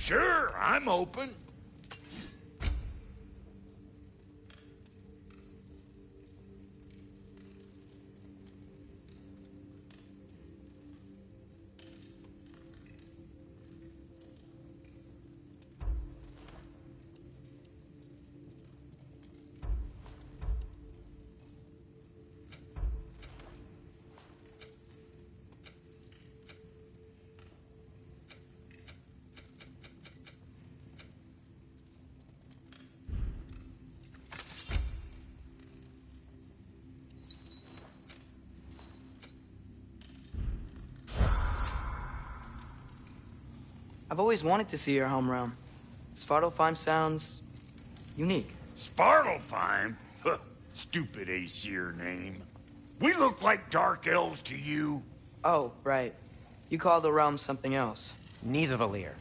Sure, I'm open. I've always wanted to see your home realm. Svartalfheim sounds unique. Svartalfheim? Huh, stupid Aesir name. We look like dark elves to you? Oh, right. You call the realm something else. Nidavellir,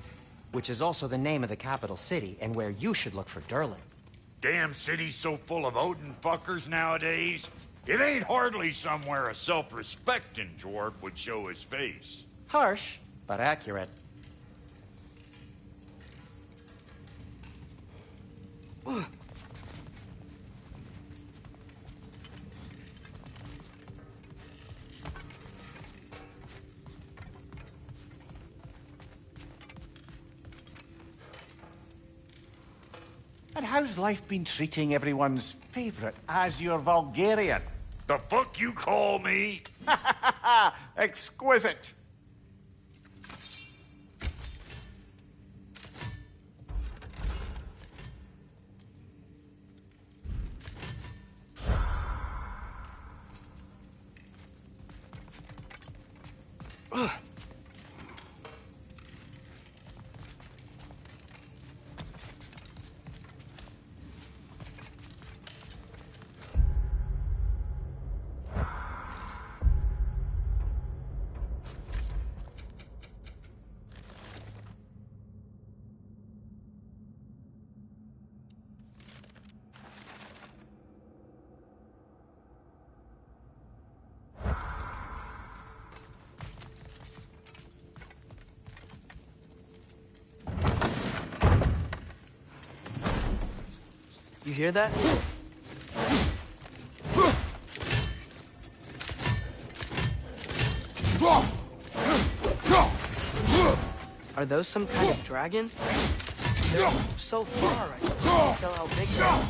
which is also the name of the capital city and where you should look for Durlin. Damn city's so full of Odin fuckers nowadays. It ain't hardly somewhere a self-respecting dwarf would show his face. Harsh, but accurate. And how's life been treating everyone's favorite Azure Vulgarian? The fuck you call me? Exquisite. You hear that? Are those some kind of dragons? They're so far, I can't tell how big they are.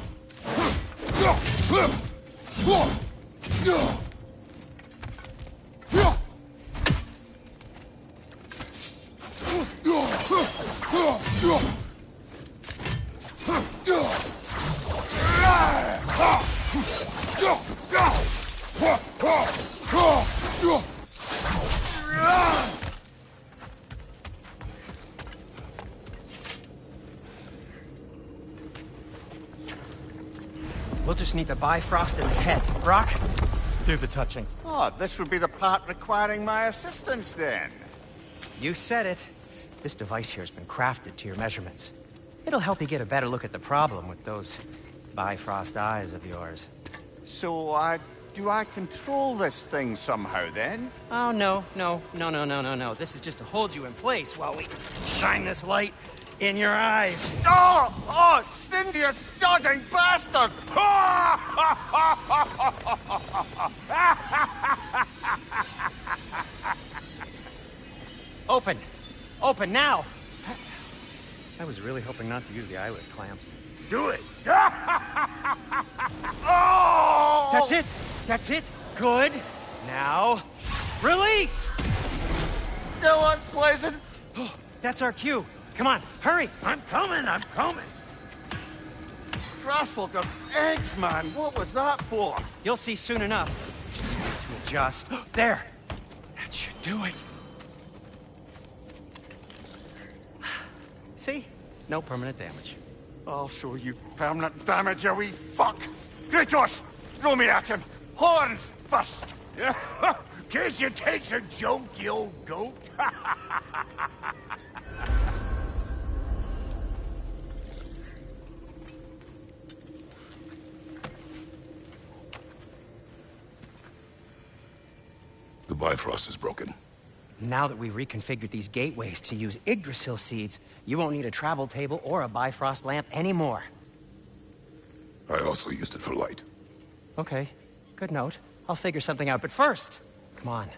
We'll just need the Bifrost in the head. Brock, do the touching. Oh, this would be the part requiring my assistance then. You said it. This device here has been crafted to your measurements. It'll help you get a better look at the problem with those Bifrost eyes of yours. So, do I control this thing somehow then? Oh, no. This is just to hold you in place while we shine this light in your eyes. Oh, Cindy, you sodding bastard! Open! Open now! I was really hoping not to use the eyelid clamps. Do it! Oh! That's it! That's it! Good! Now, release! Still unpleasant. Oh, that's our cue. Come on, hurry! I'm coming! Grassful of eggs, man. What was that for? You'll see soon enough. Just adjust. There! That should do it. See? No permanent damage. I'll show you permanent damage, you wee fuck. Kratos, throw me at him. Horns first. Guess you takes a joke, you old goat. The Bifrost is broken. Now that we've reconfigured these gateways to use Yggdrasil seeds, you won't need a travel table or a Bifrost lamp anymore. I also used it for light. Okay, good note. I'll figure something out, but first, come on,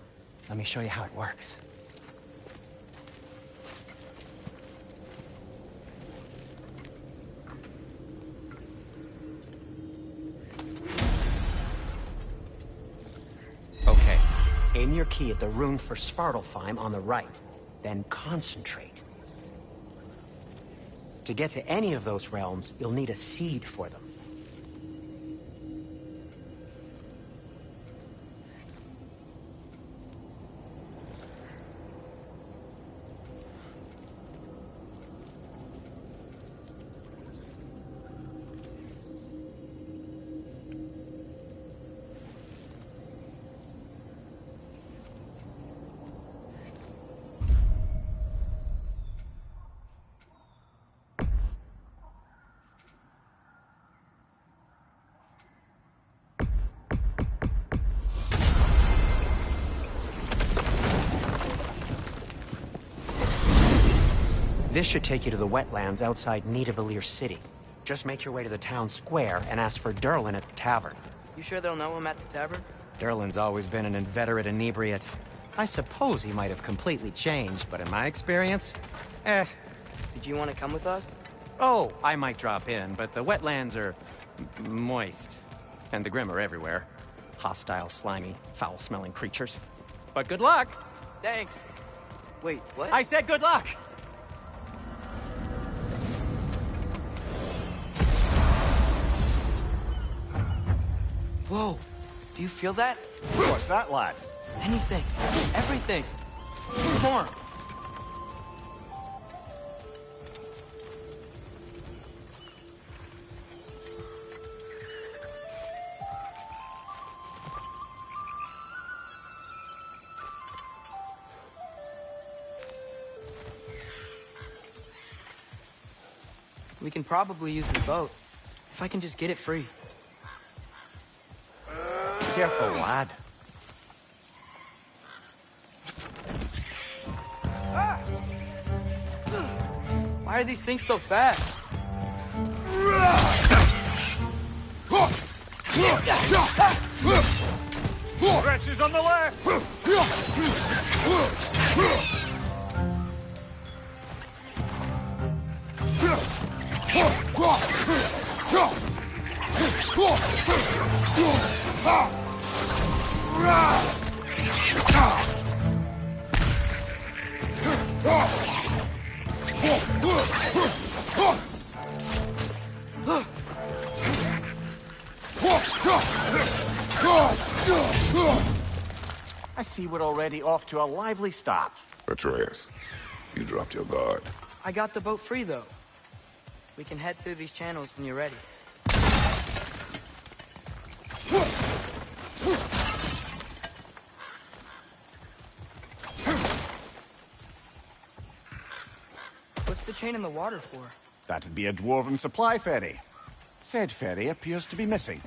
let me show you how it works. Okay, aim your key at the rune for Svartalfheim on the right, then concentrate. To get to any of those realms, you'll need a seed for them. This should take you to the wetlands outside Nidavellir City. Just make your way to the town square and ask for Derlin at the tavern. You sure they'll know him at the tavern? Derlin's always been an inveterate inebriate. I suppose he might have completely changed, but in my experience, Did you want to come with us? Oh, I might drop in, but the wetlands are moist. And the Grim are everywhere. Hostile, slimy, foul-smelling creatures. But good luck! Thanks. Wait, what? I said good luck! Whoa, do you feel that? What's that, lad? Anything. Everything. More. We can probably use the boat, if I can just get it free. Careful, lad. Why are these things so fast? Wretches on the left! I see we're already off to a lively start. Atreus, you dropped your guard. I got the boat free, though. We can head through these channels when you're ready. What's the chain in the water for? That'd be a dwarven supply ferry. Said ferry appears to be missing.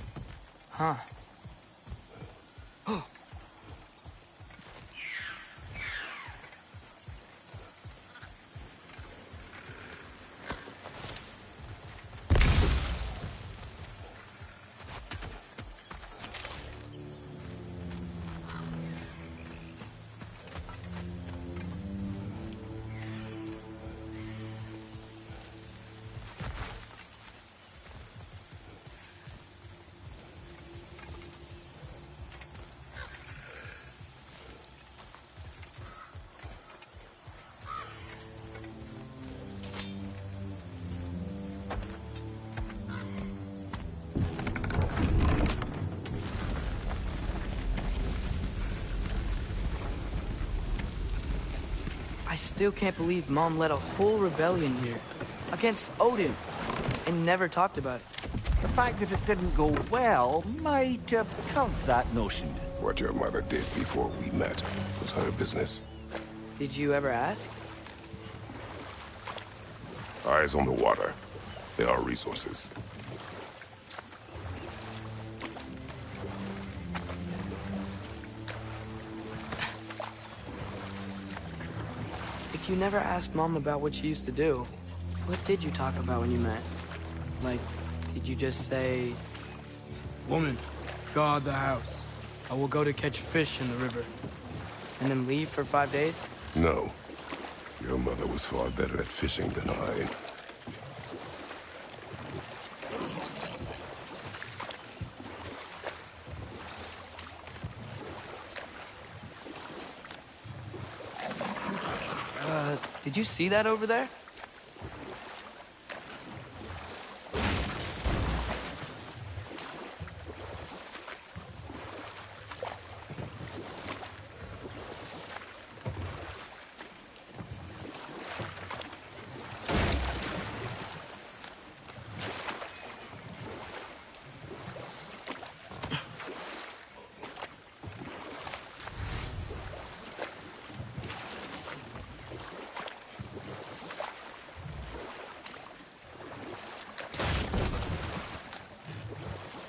Huh. I still can't believe Mom led a whole rebellion here. Against Odin. And never talked about it. The fact that it didn't go well might have curved that notion. What your mother did before we met was her business. Did you ever ask? Eyes on the water. There are resources. You never asked Mom about what she used to do. What did you talk about when you met? Like, did you just say... Woman, guard the house. I will go to catch fish in the river. And then leave for 5 days? No. Your mother was far better at fishing than I. Did you see that over there?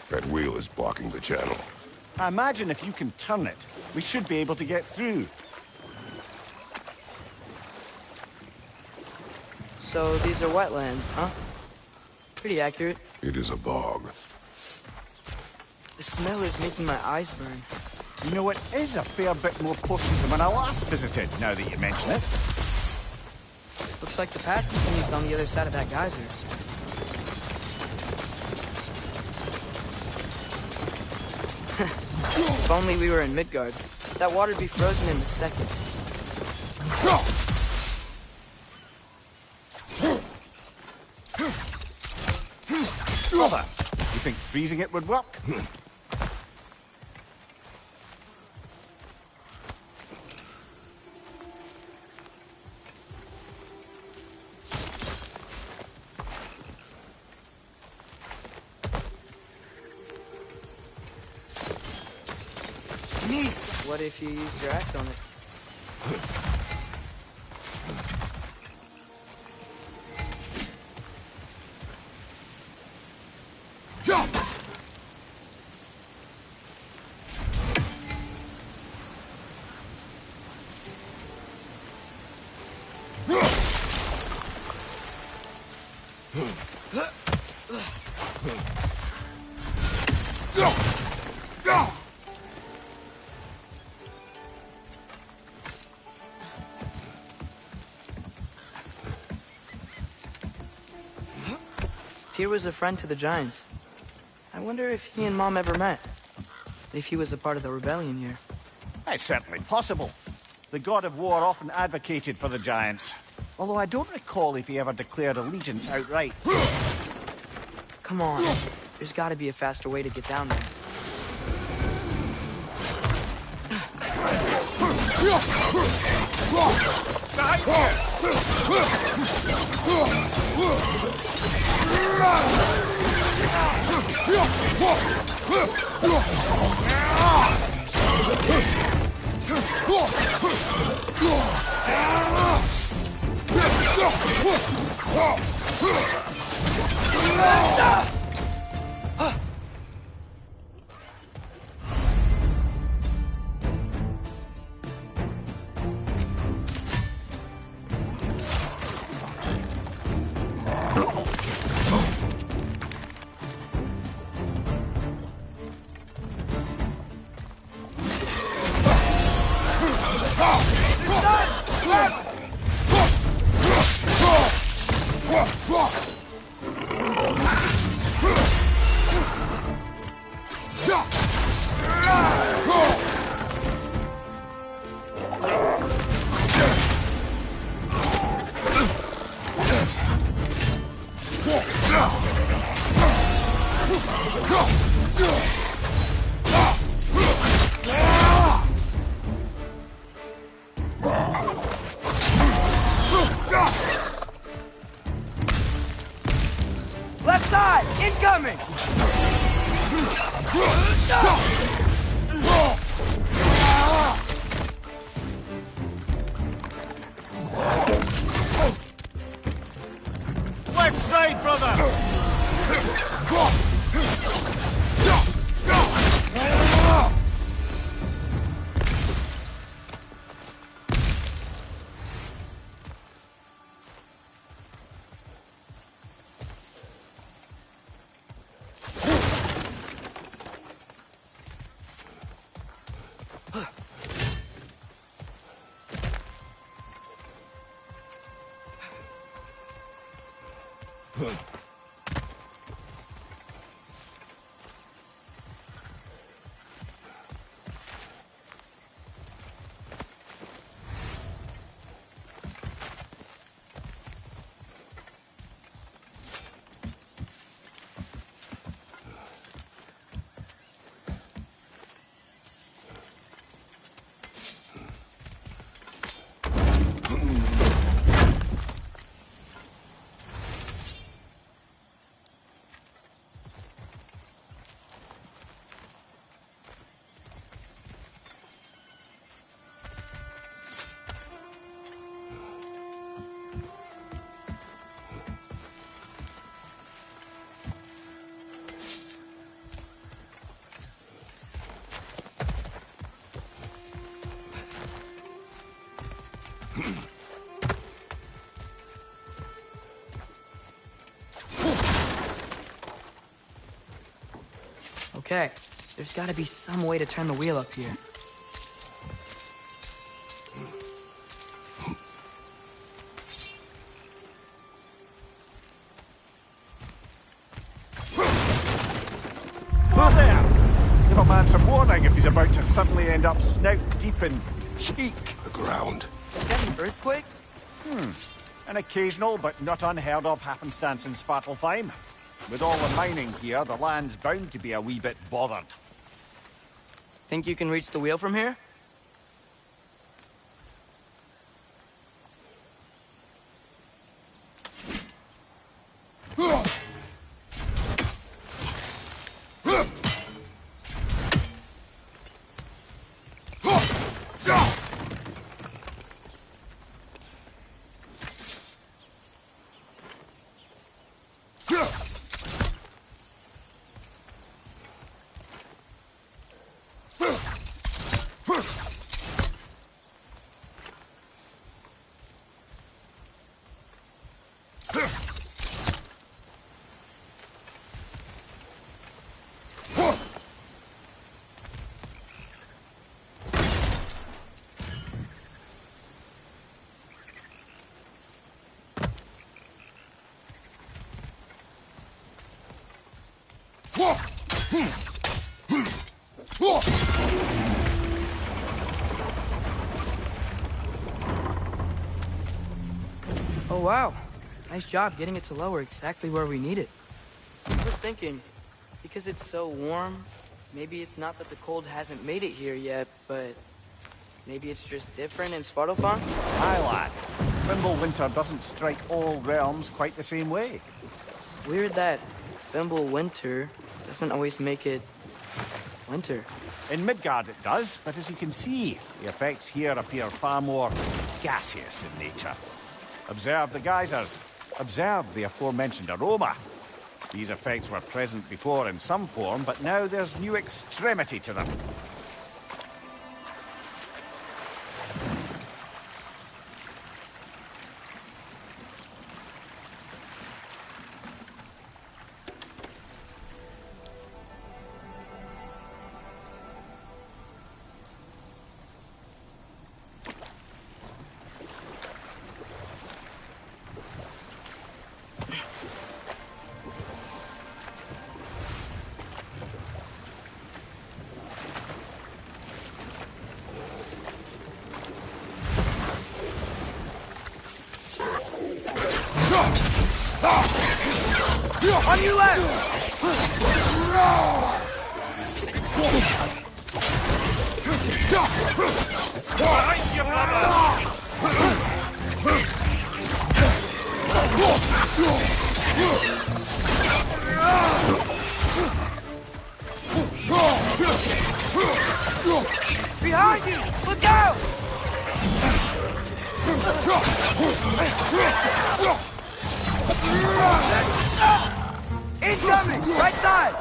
That wheel is blocking the channel. I imagine if you can turn it, we should be able to get through. So these are wetlands, huh? Pretty accurate. It is a bog. The smell is making my eyes burn. You know, it is a fair bit more potent than when I last visited, now that you mention it. Looks like the path continues on the other side of that geyser. If only we were in Midgard. That water'd be frozen in a second. Brother, you think freezing it would work? Neat. What if you used your axe on it? Tyr was a friend to the Giants. I wonder if he and Mom ever met. If he was a part of the rebellion here. It's certainly possible. The god of war often advocated for the Giants. Although I don't recall if he ever declared allegiance outright. Come on. There's gotta be a faster way to get down there. Left side! Incoming! Left side, brother! Okay, there's gotta be some way to turn the wheel up here. Oh, there! Give a man some warning if he's about to suddenly end up snout deep in cheek. The ground. Is that an earthquake? An occasional but not unheard of happenstance in Svartalfheim. With all the mining here, the land's bound to be a wee bit bothered. Think you can reach the wheel from here? Oh wow, nice job getting it to lower exactly where we need it. I was thinking, because it's so warm, maybe it's not that the cold hasn't made it here yet, but maybe it's just different in Svartalfheim? Aye, lad. Fimble winter doesn't strike all realms quite the same way. Weird that Fimble winter doesn't always make it winter. In Midgard it does, but as you can see, the effects here appear far more gaseous in nature. Observe the geysers. Observe the aforementioned aroma. These effects were present before in some form, but now there's new extremity to them. On your left! Behind you! Look out! Incoming! Right side!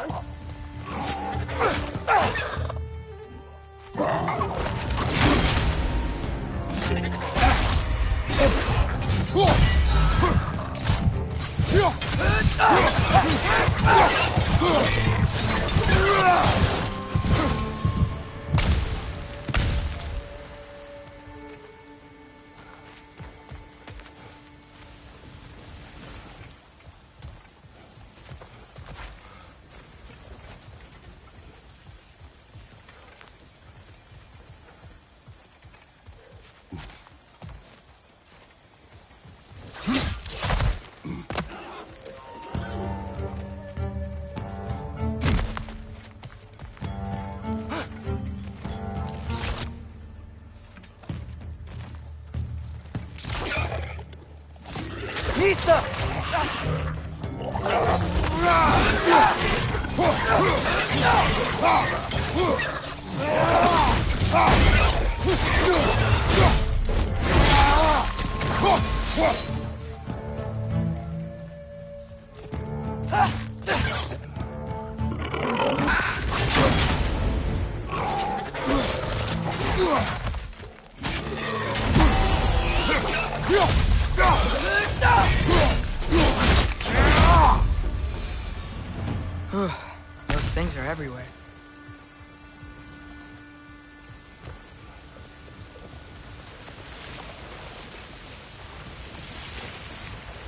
Those things are everywhere.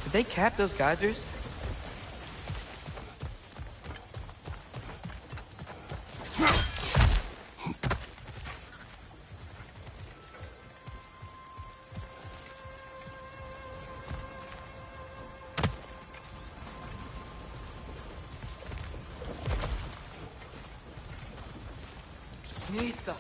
Did they cap those geysers? Lista.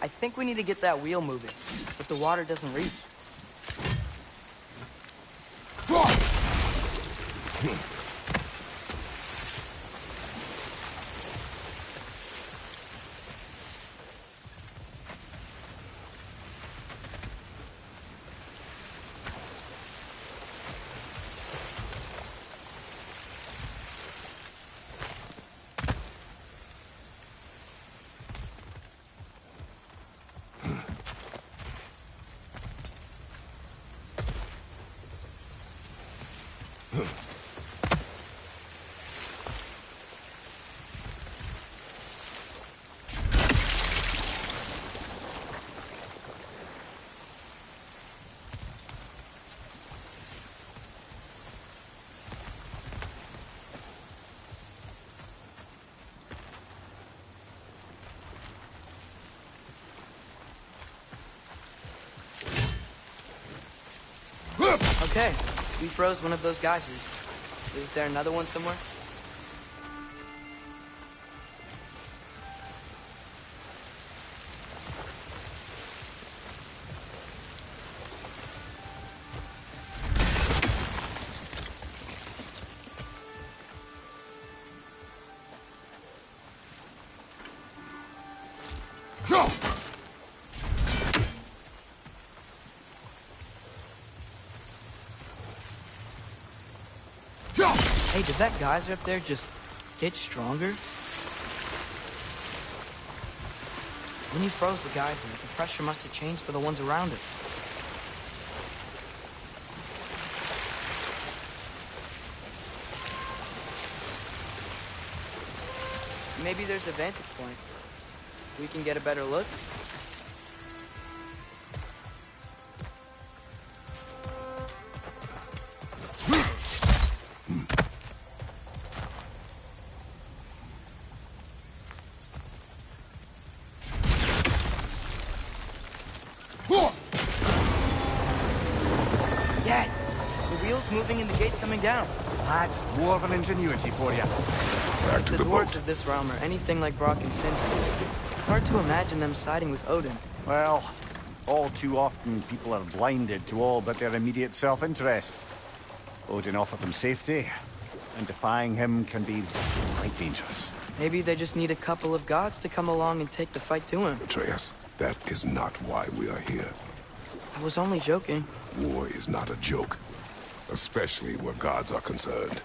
I think we need to get that wheel moving, but the water doesn't reach. Okay, we froze one of those geysers. Is there another one somewhere? Hey, did that geyser up there just get stronger? When you froze the geyser, the pressure must have changed for the ones around it. Maybe there's a vantage point. We can get a better look. Yes! The wheel's moving and the gate's coming down. That's dwarven ingenuity for you. Back If to the the dwarves boat. of this realm are anything like Brock and Sindri, it's hard to imagine them siding with Odin. Well, all too often people are blinded to all but their immediate self-interest. Odin offered them safety, and defying him can be quite dangerous. Maybe they just need a couple of gods to come along and take the fight to him. Atreus, that is not why we are here. I was only joking. War is not a joke, especially where gods are concerned.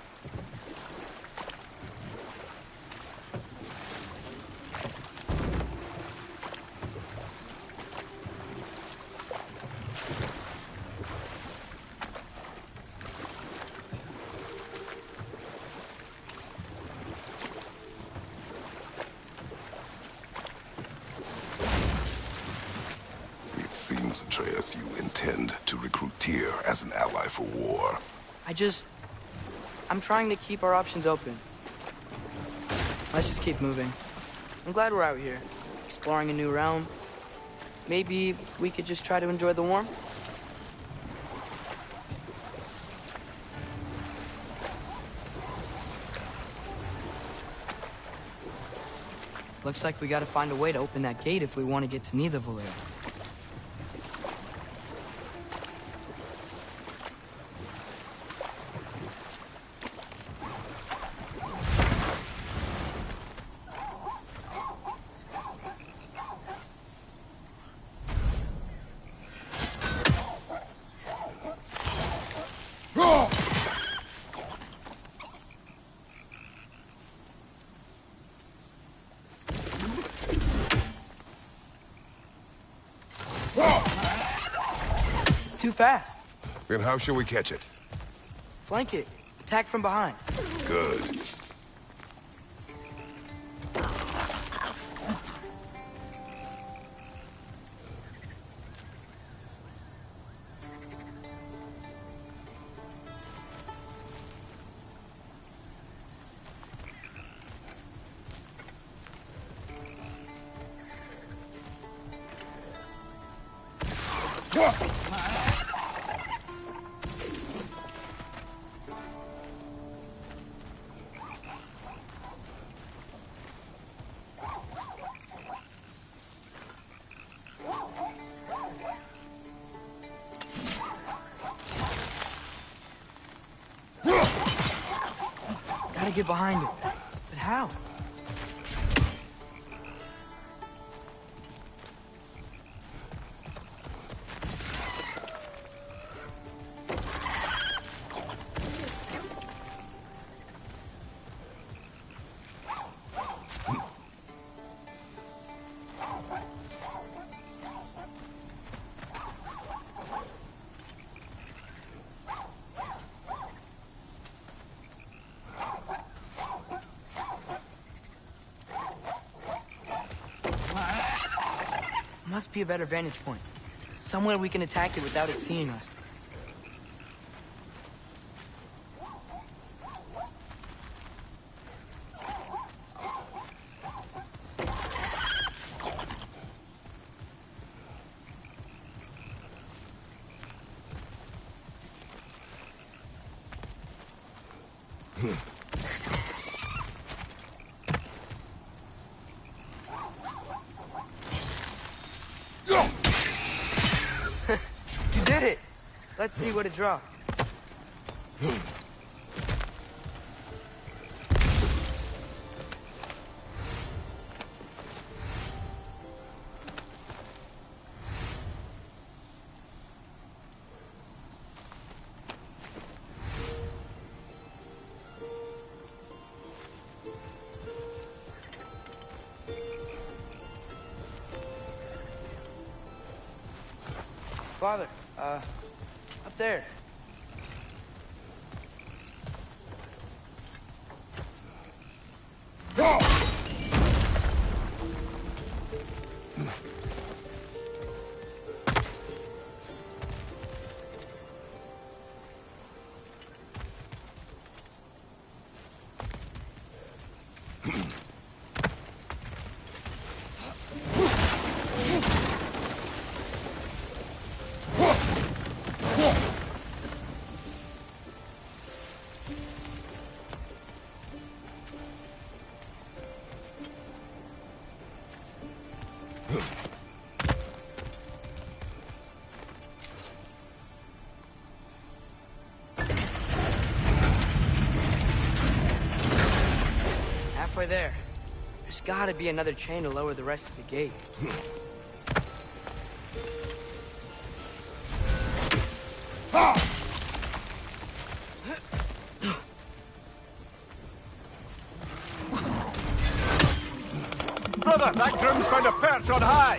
It seems, Atreus, you intend to recruit Tyr as an ally for war. I'm trying to keep our options open. Let's just keep moving. I'm glad we're out here, exploring a new realm. Maybe we could just try to enjoy the warmth? Looks like we gotta find a way to open that gate if we want to get to Nidavellir. Too fast. Then how shall we catch it? Flank it. Attack from behind. Good. Gotta get behind it. But how? Must be a better vantage point. Somewhere we can attack it without it seeing us. You did it! Let's see what it dropped. Father, up there. Halfway there. There's gotta be another chain to lower the rest of the gate. Brother, that groom's found a perch on high!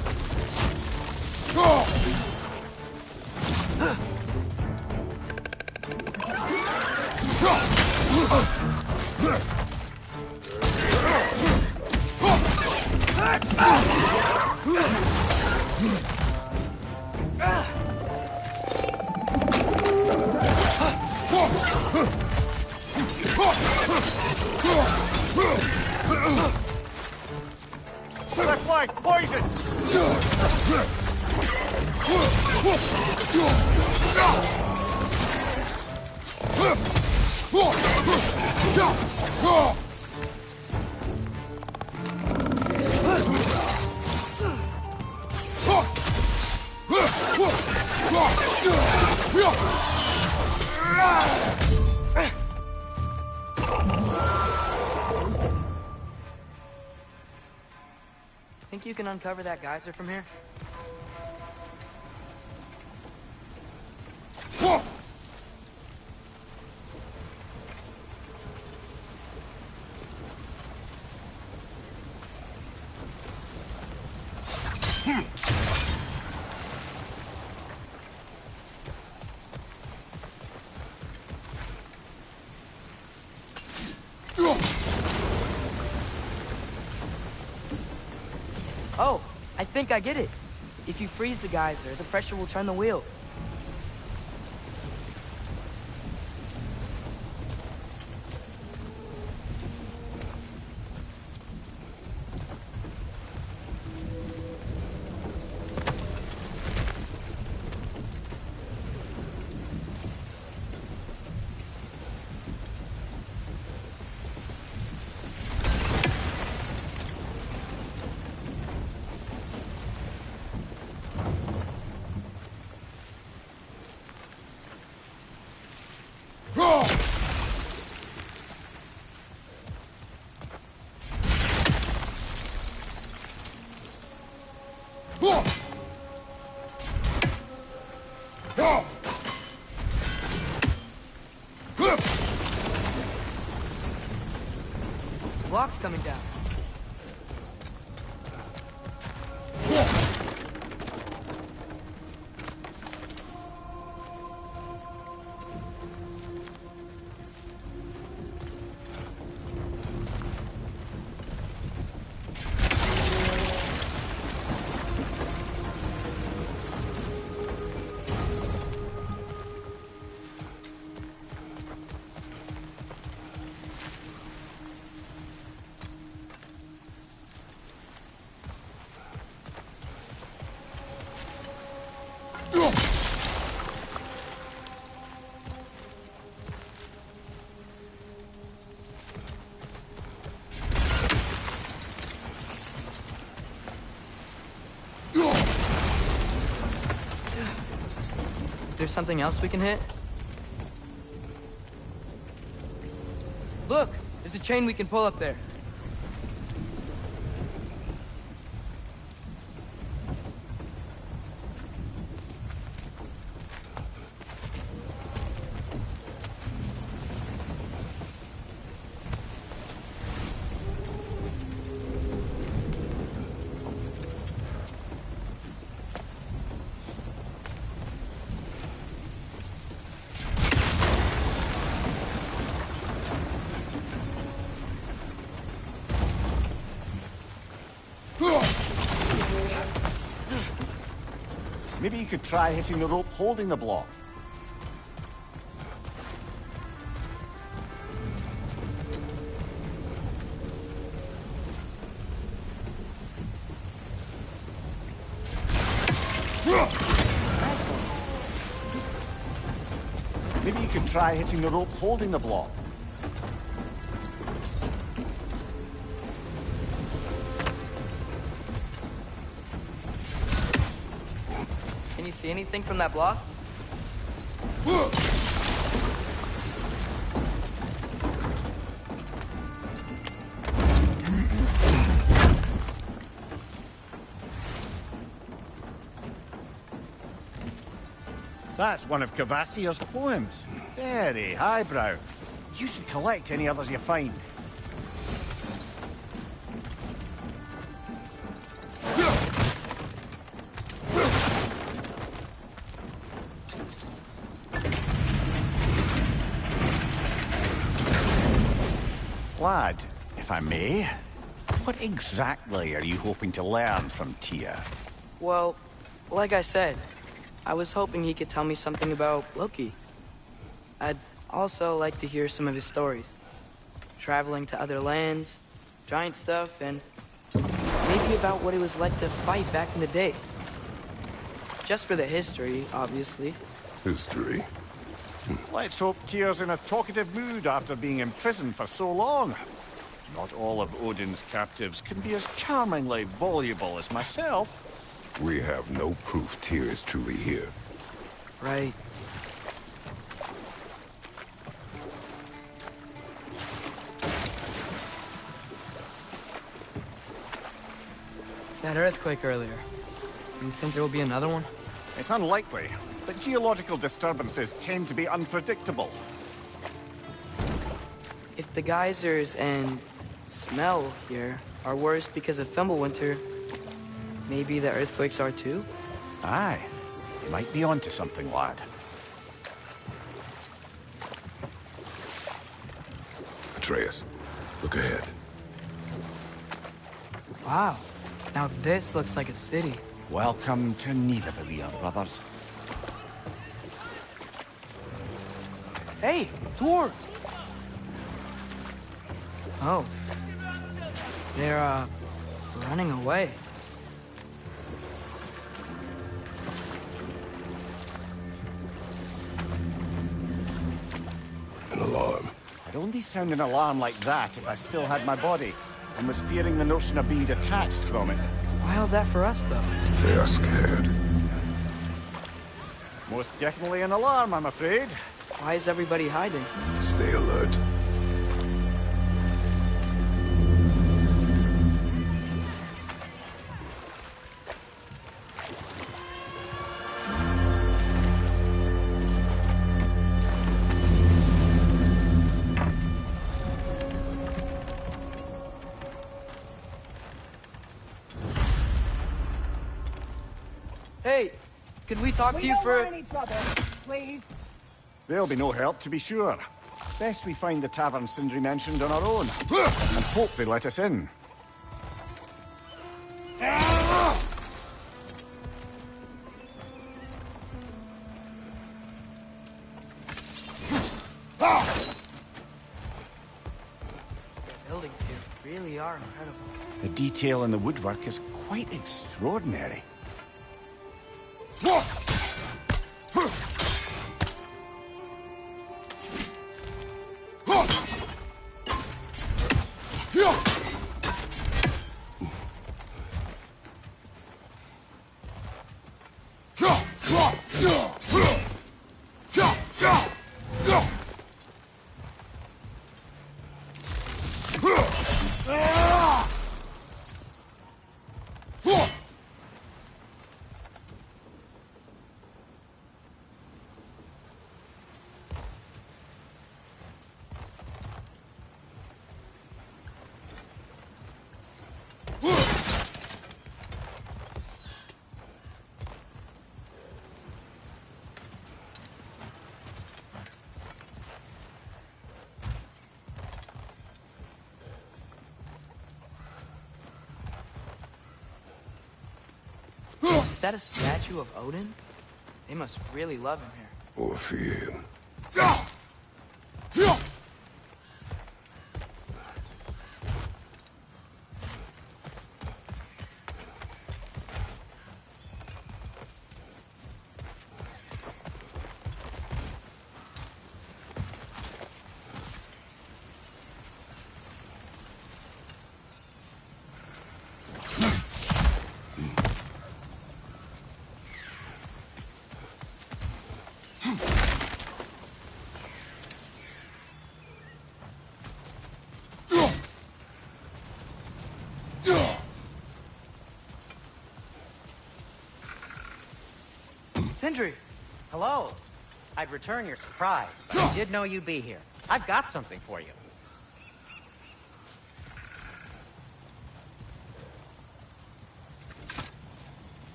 Left flank, poison! Think you can uncover that geyser from here? Oh, I think I get it. If you freeze the geyser, the pressure will turn the wheel. Block's coming down. Is there something else we can hit? Look! There's a chain we can pull up there. Maybe you could try hitting the rope holding the block. Maybe you could try hitting the rope holding the block. Can you see anything from that block? That's one of Cavassier's poems. Very highbrow. You should collect any others you find. Lad, if I may, what exactly are you hoping to learn from Tyr? Well, like I said, I was hoping he could tell me something about Loki. I'd also like to hear some of his stories. Traveling to other lands, giant stuff, and maybe about what it was like to fight back in the day. Just for the history, obviously. History. Let's hope Tyr's in a talkative mood after being imprisoned for so long. Not all of Odin's captives can be as charmingly voluble as myself. We have no proof Tyr is truly here. Right. That earthquake earlier. Do you think there will be another one? It's unlikely, but geological disturbances tend to be unpredictable. If the geysers and smell here are worse because of Fimbulwinter, maybe the earthquakes are too? Aye, you might be onto something, lad. Atreus, look ahead. Wow. Now this looks like a city. Welcome to Nidavellir, brothers. Hey, dwarves! Oh. They're, running away. An alarm. I'd only sound an alarm like that if I still had my body, and was fearing the notion of being detached from it. Wild that for us, though. They are scared. Most definitely an alarm, I'm afraid. Why is everybody hiding? Stay alert. Hey, could we talk to you for... each other, please. There'll be no help, to be sure. Best we find the tavern Sindri mentioned on our own, and hope they let us in. The buildings here really are incredible. The detail in the woodwork is quite extraordinary. Is that a statue of Odin? They must really love him here. Or fear him. Sindri! Hello. I'd return your surprise, but I did know you'd be here. I've got something for you.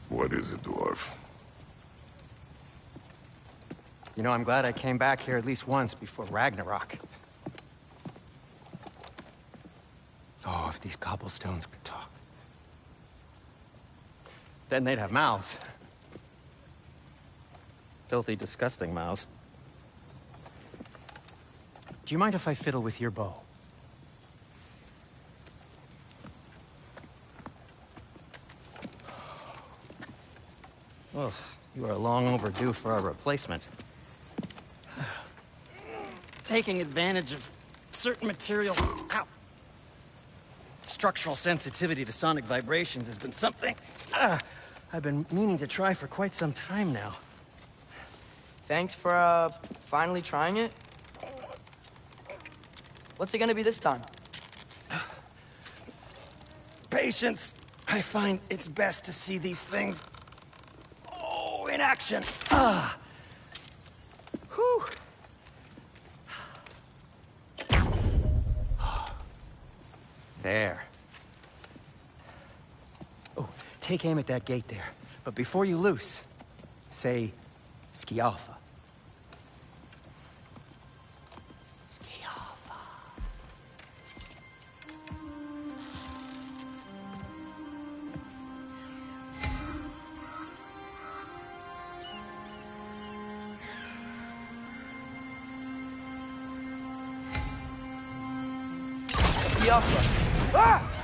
What is it, dwarf? You know, I'm glad I came back here at least once before Ragnarok. Oh, if these cobblestones could talk. Then they'd have mouths. Filthy, disgusting mouths. Do you mind if I fiddle with your bow? Ugh, you are long overdue for a replacement. Taking advantage of certain material... Ow! Structural sensitivity to sonic vibrations has been something I've been meaning to try for quite some time now. Thanks for, finally trying it. What's it gonna be this time? Patience. I find it's best to see these things... in action. Whew. There. Oh, take aim at that gate there. But before you loose, say, Schialfa. Schialfa.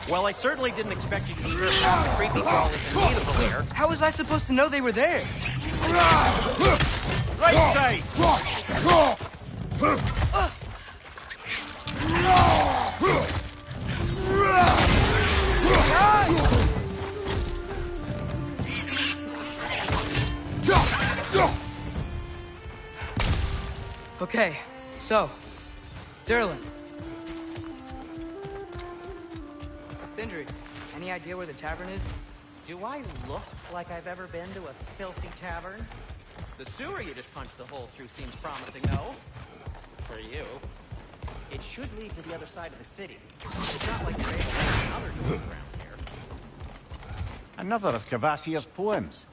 Well, I certainly didn't expect you to be sure if creepy crawlies in need of a lair. How was I supposed to know they were there? Right side! Okay, so, Derlin. Sindri, any idea where the tavern is? Do I look like I've ever been to a filthy tavern? The sewer you just punched the hole through seems promising, though. For you. It should lead to the other side of the city. It's not like you're able to find other doors around here. Another of Cavassier's poems.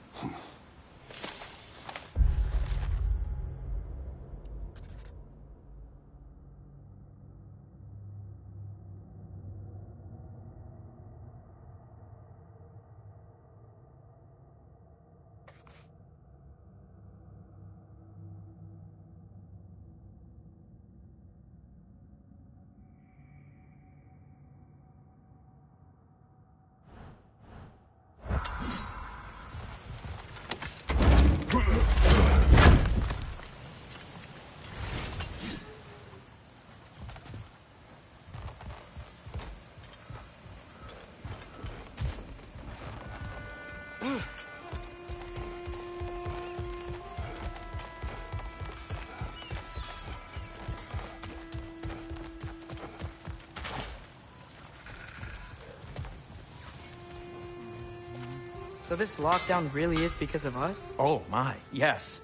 So this lockdown really is because of us? Oh my, yes.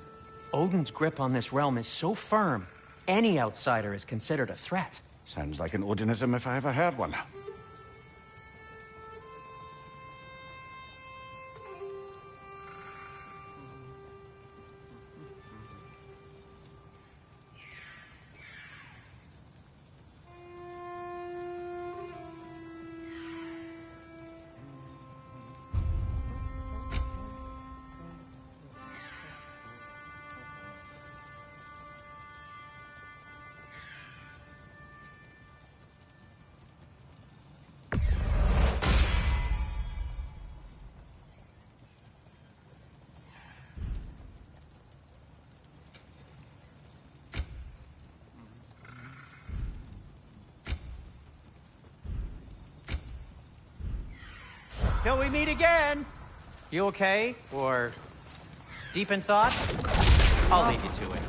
Odin's grip on this realm is so firm, any outsider is considered a threat. Sounds like an Odinism if I ever heard one. Till we meet again. You okay? Or deep in thought? I'll leave you to it.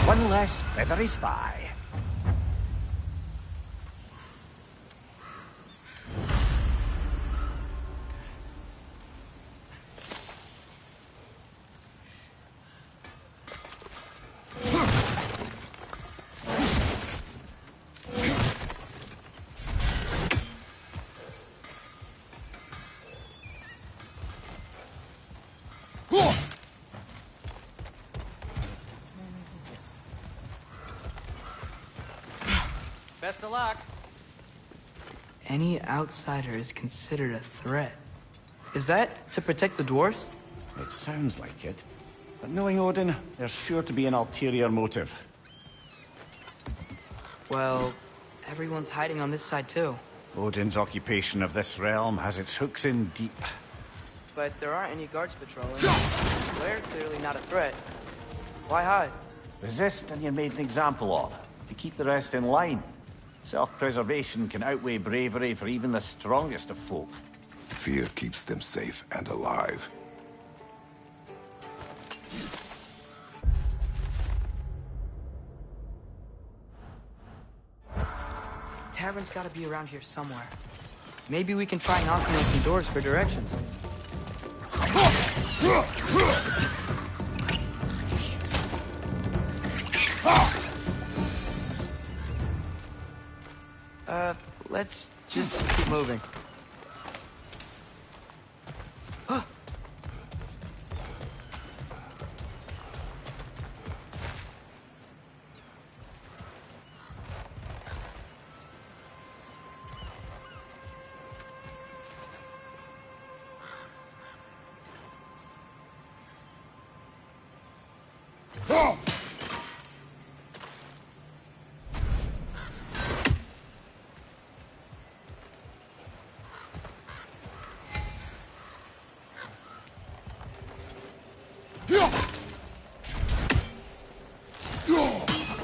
One less feathery spy. Best of luck. Any outsider is considered a threat. Is that to protect the dwarves? It sounds like it. But knowing Odin, there's sure to be an ulterior motive. Well, everyone's hiding on this side too. Odin's occupation of this realm has its hooks in deep. But there aren't any guards patrolling. Blair's clearly not a threat. Why hide? Resist and you're made an example of, to keep the rest in line. Self-preservation can outweigh bravery for even the strongest of folk. Fear keeps them safe and alive. Tavern's gotta be around here somewhere. Maybe we can try knocking on some doors for directions. Let's just keep moving.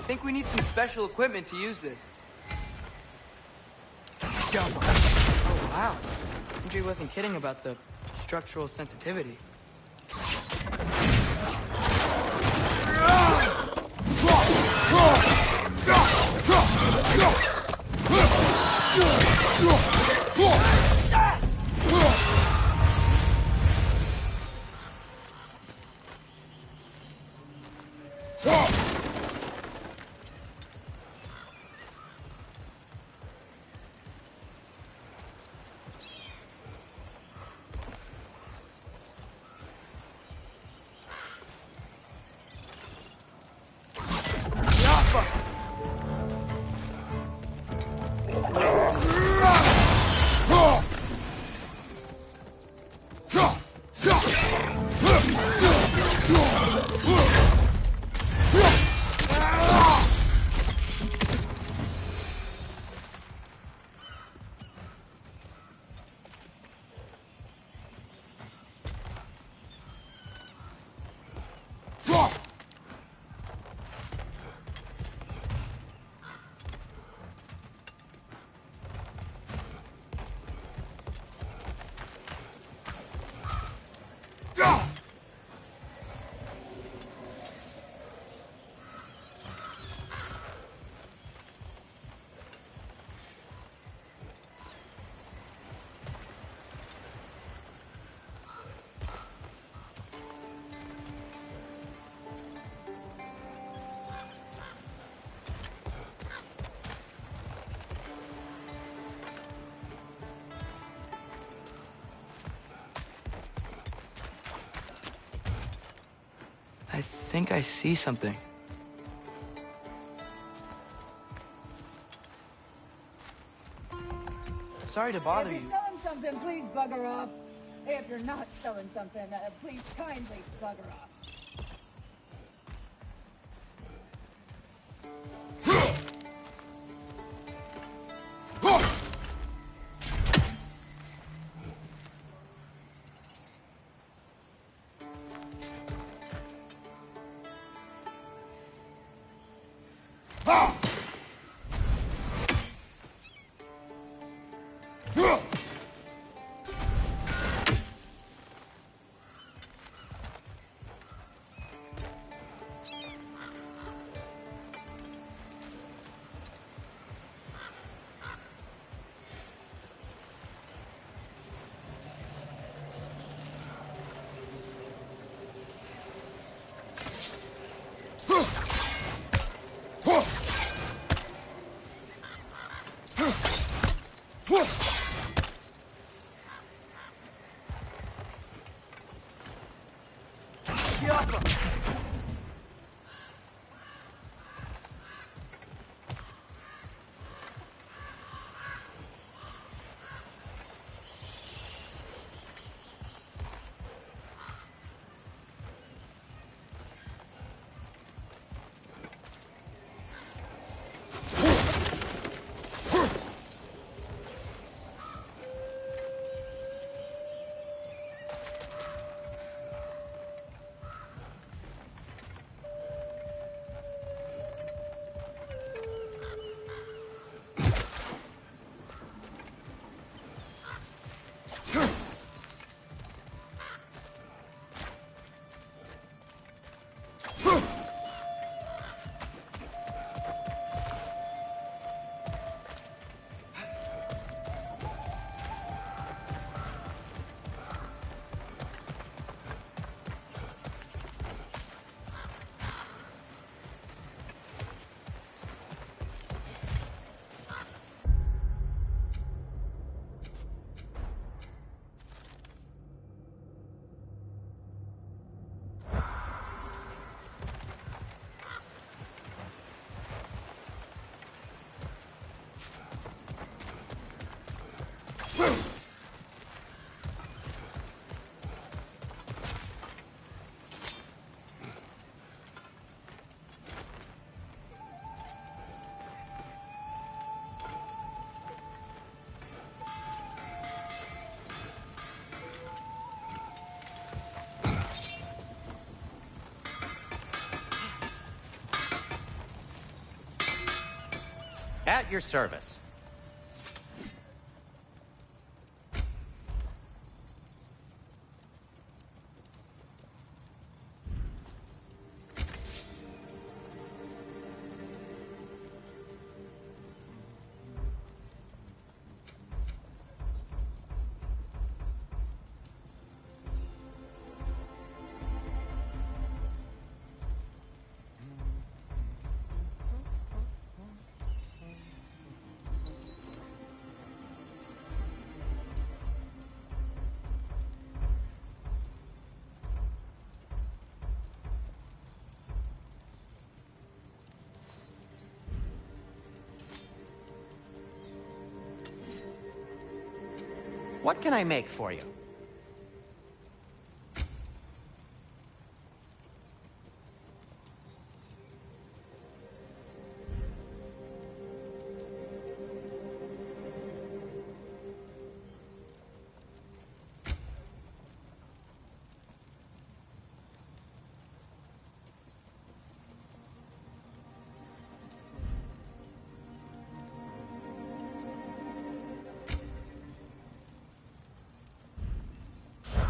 I think we need some special equipment to use this. Oh, wow. Andre wasn't kidding about the structural sensitivity. I think I see something. Sorry to bother If you. you're selling something, please bugger off. If you're not selling something, please kindly bugger off. At your service. What can I make for you?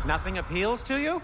Nothing appeals to you?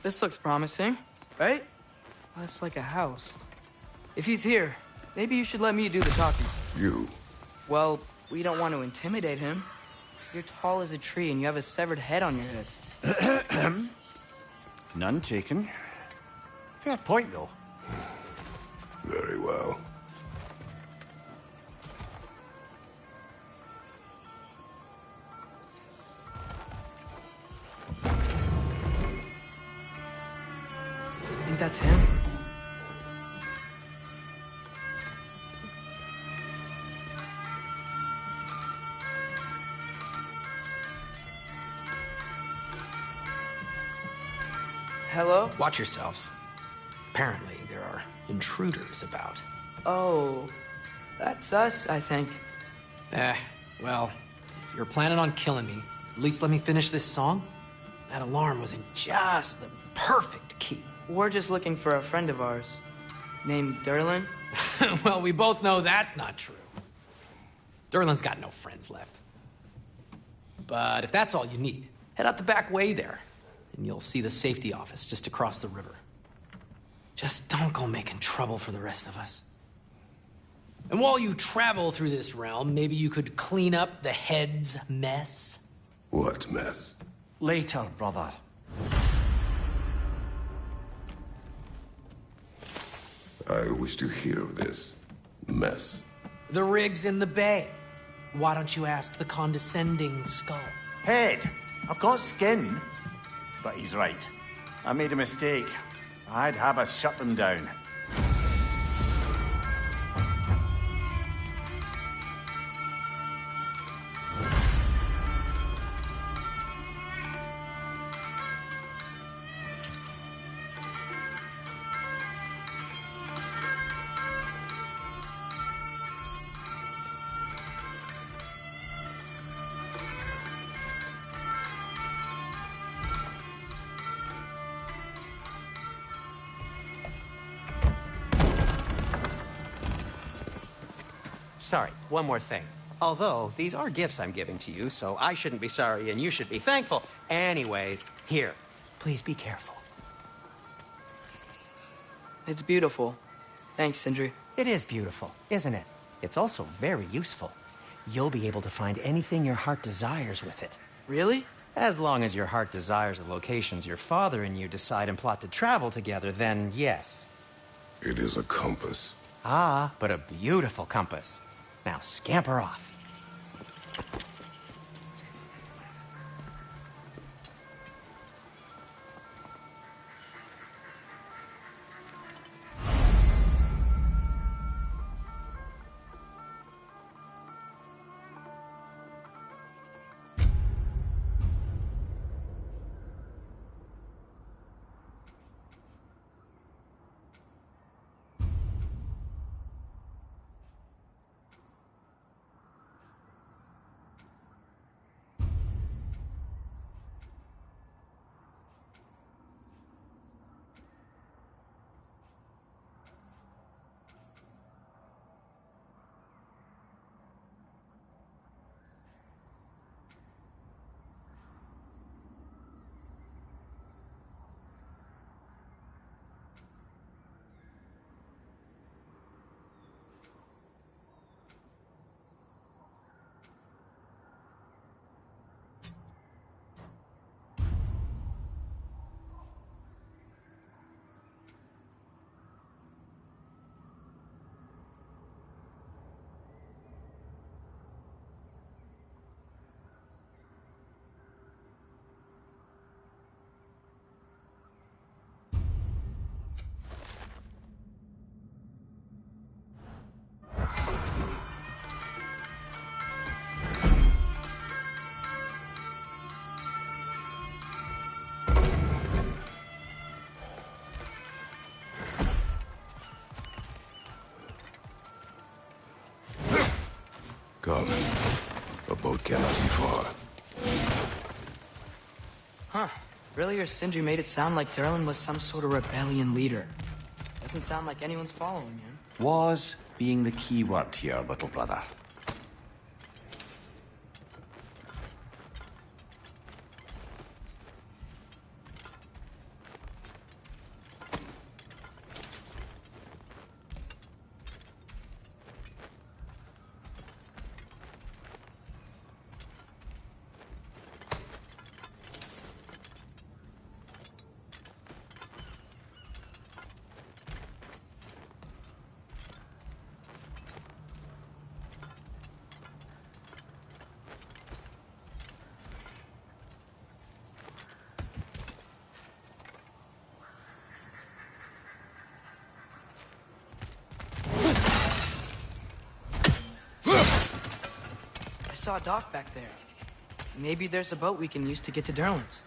This looks promising, right? Well, it's like a house. If he's here, maybe you should let me do the talking. You. Well, we don't want to intimidate him. You're tall as a tree and you have a severed head on your head. None taken. Fair point, though. Very well. Think that's him? Hello? Watch yourselves. Apparently, there are intruders about. Oh, that's us, I think. Well, if you're planning on killing me, at least let me finish this song. That alarm was in just the perfect key. We're just looking for a friend of ours named Derlin. Well, we both know that's not true. Derlin's got no friends left. But if that's all you need, head out the back way there, and you'll see the safety office just across the river. Just don't go making trouble for the rest of us. And while you travel through this realm, maybe you could clean up the head's mess. What mess? Later, brother. I wish to hear of this mess. The rig's in the bay. Why don't you ask the condescending skull? Head, I've got skin. But he's right. I made a mistake. I'd have us shut them down. Sorry, one more thing. Although, these are gifts I'm giving to you, so I shouldn't be sorry and you should be thankful. Anyways, here, please be careful. It's beautiful. Thanks, Sindri. It is beautiful, isn't it? It's also very useful. You'll be able to find anything your heart desires with it. Really? As long as your heart desires the locations your father and you decide and plot to travel together, then yes. It is a compass. Ah, but a beautiful compass. Now scamper off. Come. A boat cannot be far. Huh. Earlier, Sindri made it sound like Derlin was some sort of rebellion leader. Doesn't sound like anyone's following him. Was being the key word here, little brother. saw a dock back there. Maybe there's a boat we can use to get to Derlin's.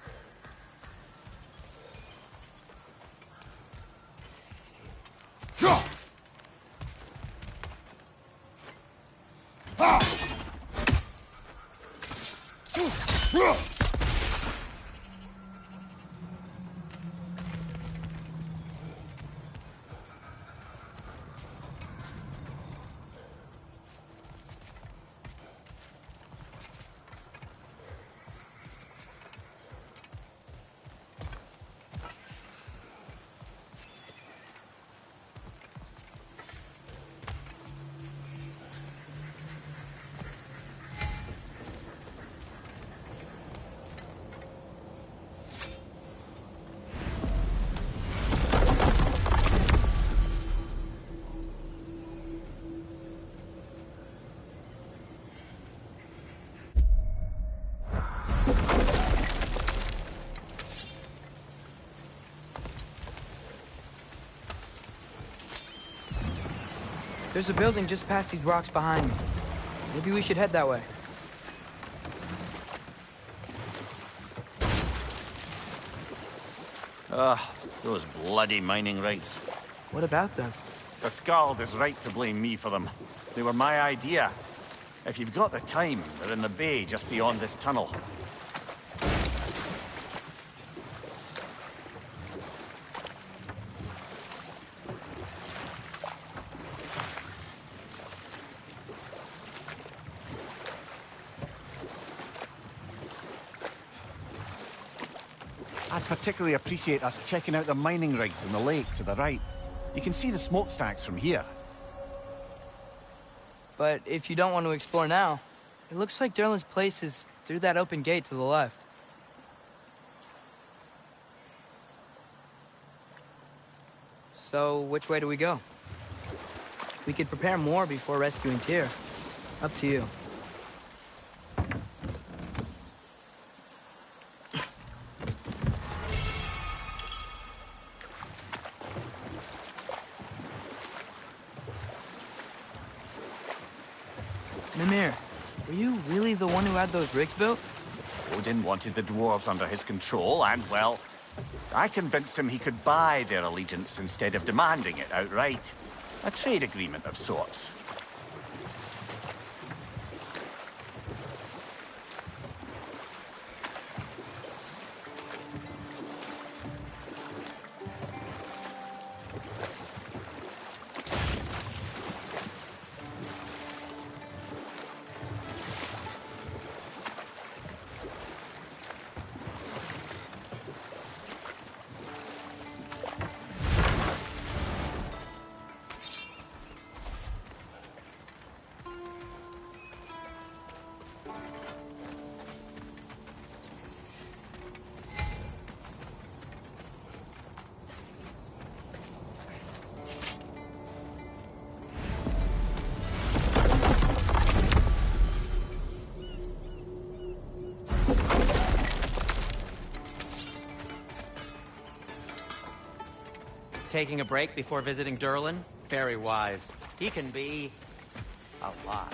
There's a building just past these rocks behind me. Maybe we should head that way. Those bloody mining rights. What about them? The Skald is right to blame me for them. They were my idea. If you've got the time, they're in the bay just beyond this tunnel. I'd particularly appreciate us checking out the mining rigs in the lake to the right. You can see the smokestacks from here. But if you don't want to explore now, it looks like Derlin's place is through that open gate to the left. So, which way do we go? We could prepare more before rescuing Tyr. Up to you. Mimir, were you really the one who had those rigs built? Odin wanted the dwarves under his control, and, well, I convinced him he could buy their allegiance instead of demanding it outright. A trade agreement of sorts. Taking a break before visiting Derlin? Very wise. He can be a lot.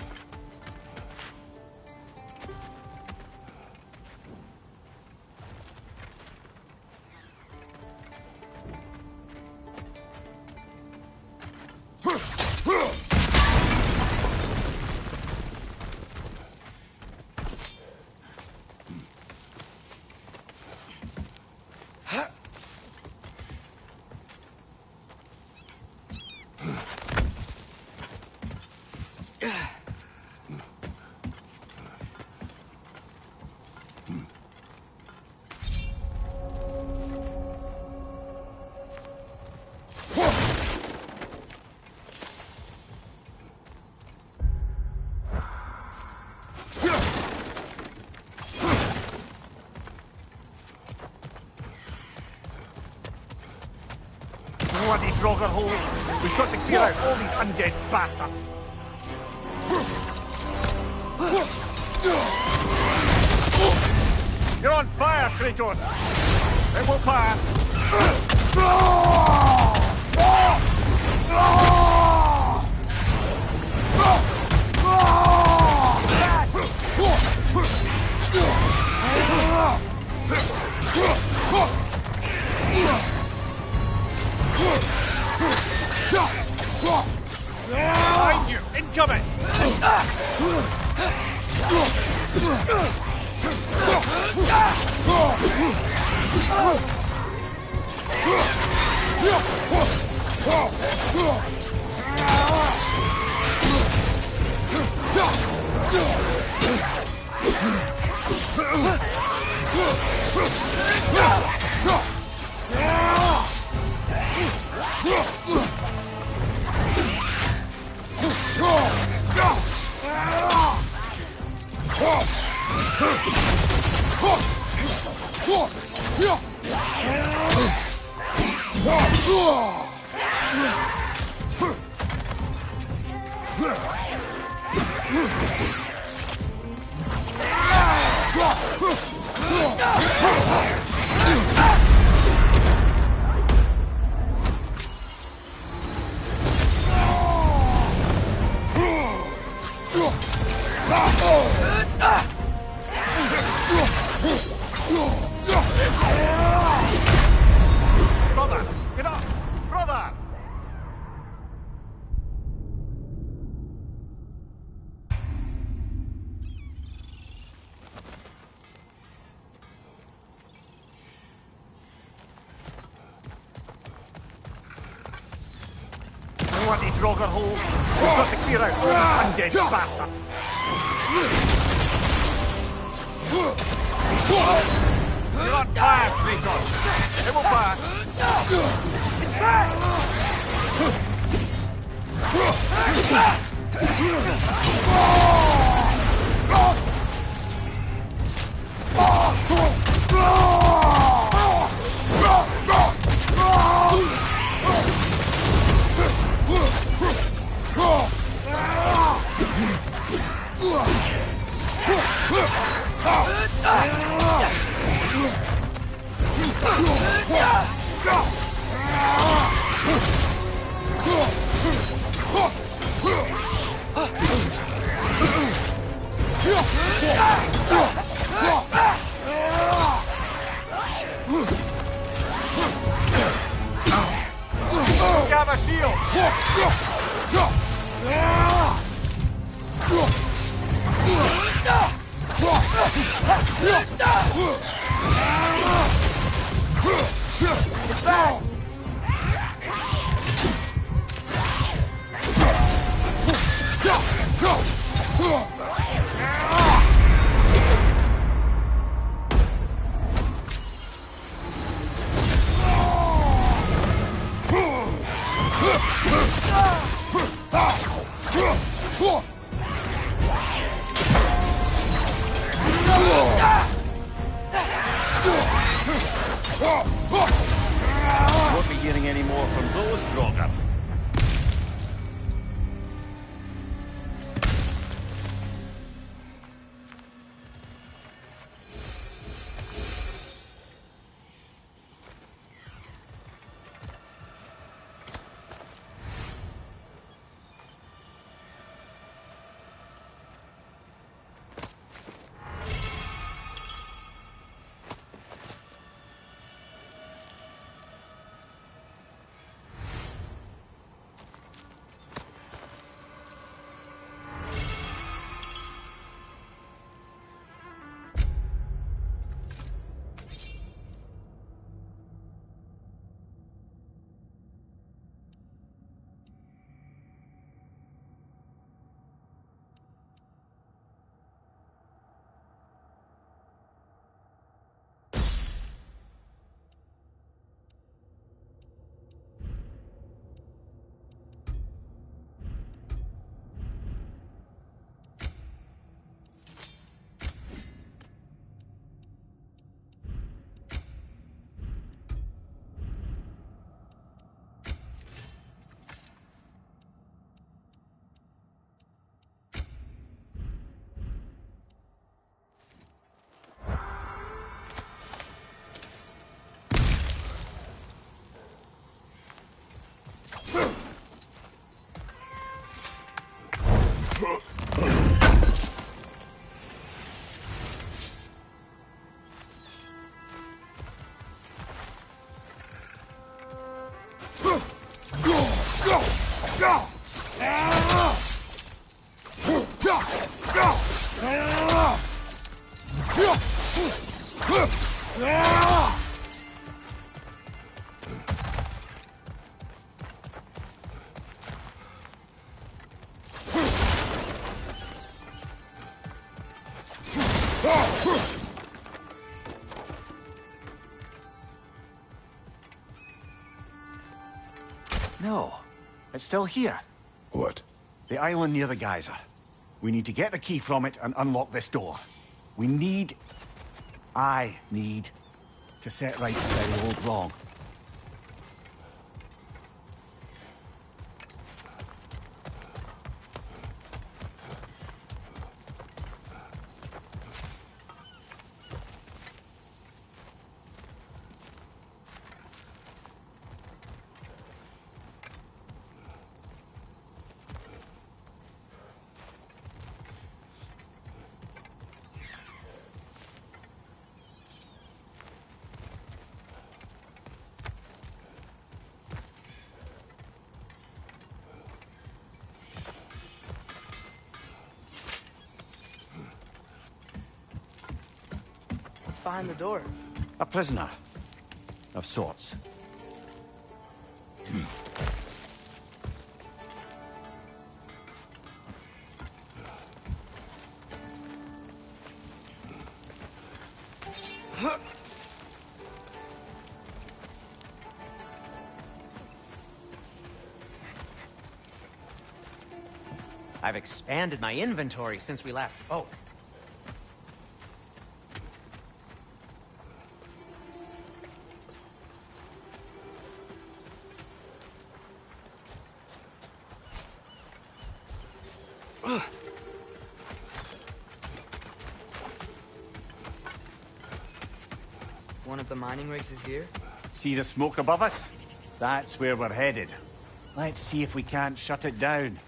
Bloody Draugr holes! We've got to clear out all these undead bastards! You're on fire, Kratos! It will pass! Brother! Get up! Brother! Bloody Drogger hole! We've got to clear out all the undead bastards! You're on fire, Kratos! It will pass! Grab a shield! Won't be hearing any more from those Drogger. No, it's still here. What? The island near the geyser. We need to get the key from it and unlock this door. I need to set right a very old wrong. Behind the door. A prisoner. Of sorts. I've expanded my inventory since we last spoke. One of the mining rigs is here? See the smoke above us? That's where we're headed. Let's see if we can't shut it down.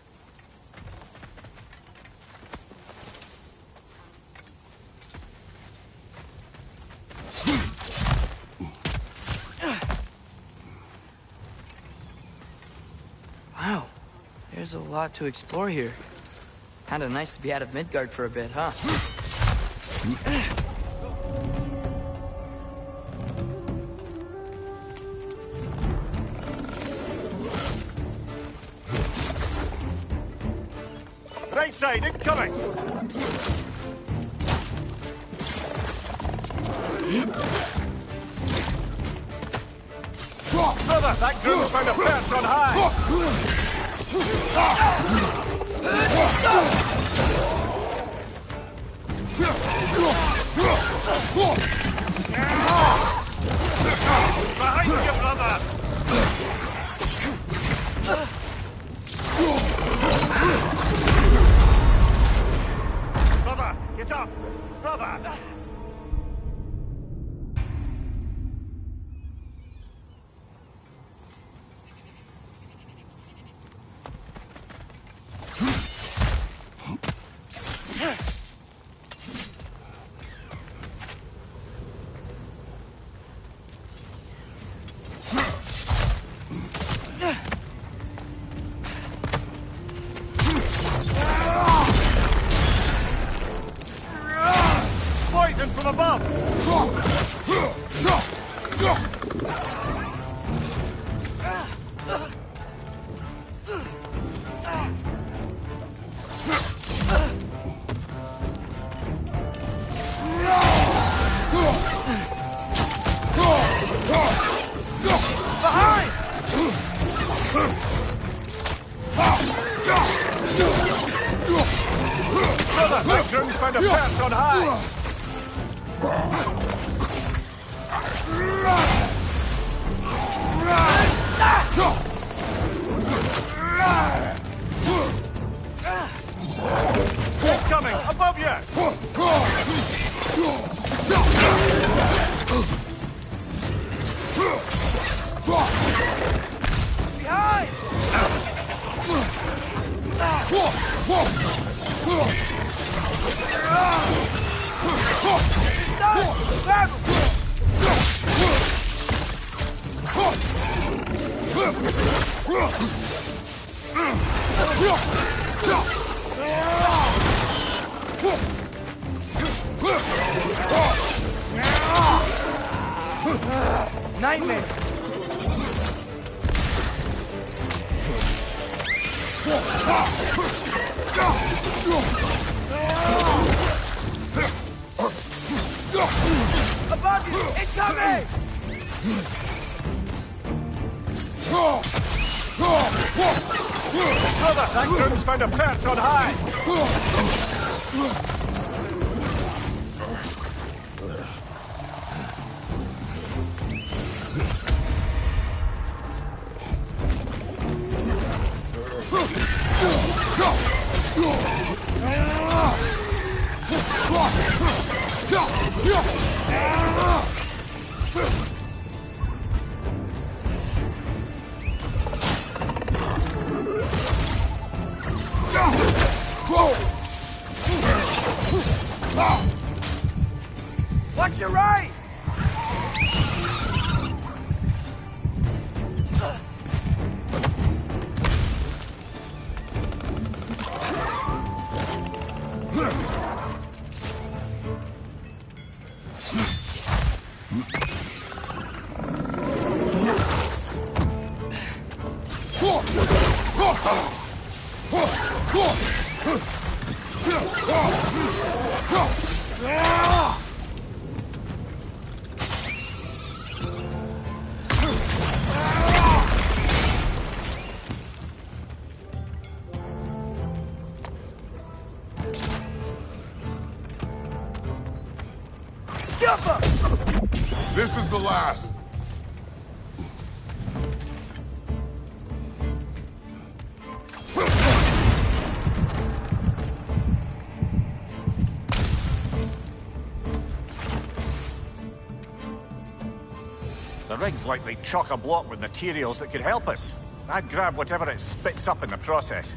Wow, there's a lot to explore here. Kinda nice to be out of Midgard for a bit, huh? Right side, incoming! Brother, that group's found a perch on high! Behind you, brother! Brother, get up! Brother! Poison from above! Brother, that group's found a perch on high! It's coming! Above you! Behind! Nightmare! Above you! Incoming! Brother, that groom's found a perch on high! Watch your right! This is the last. The rig's likely chock-a-block with materials that could help us. I'd grab whatever it spits up in the process.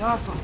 off him.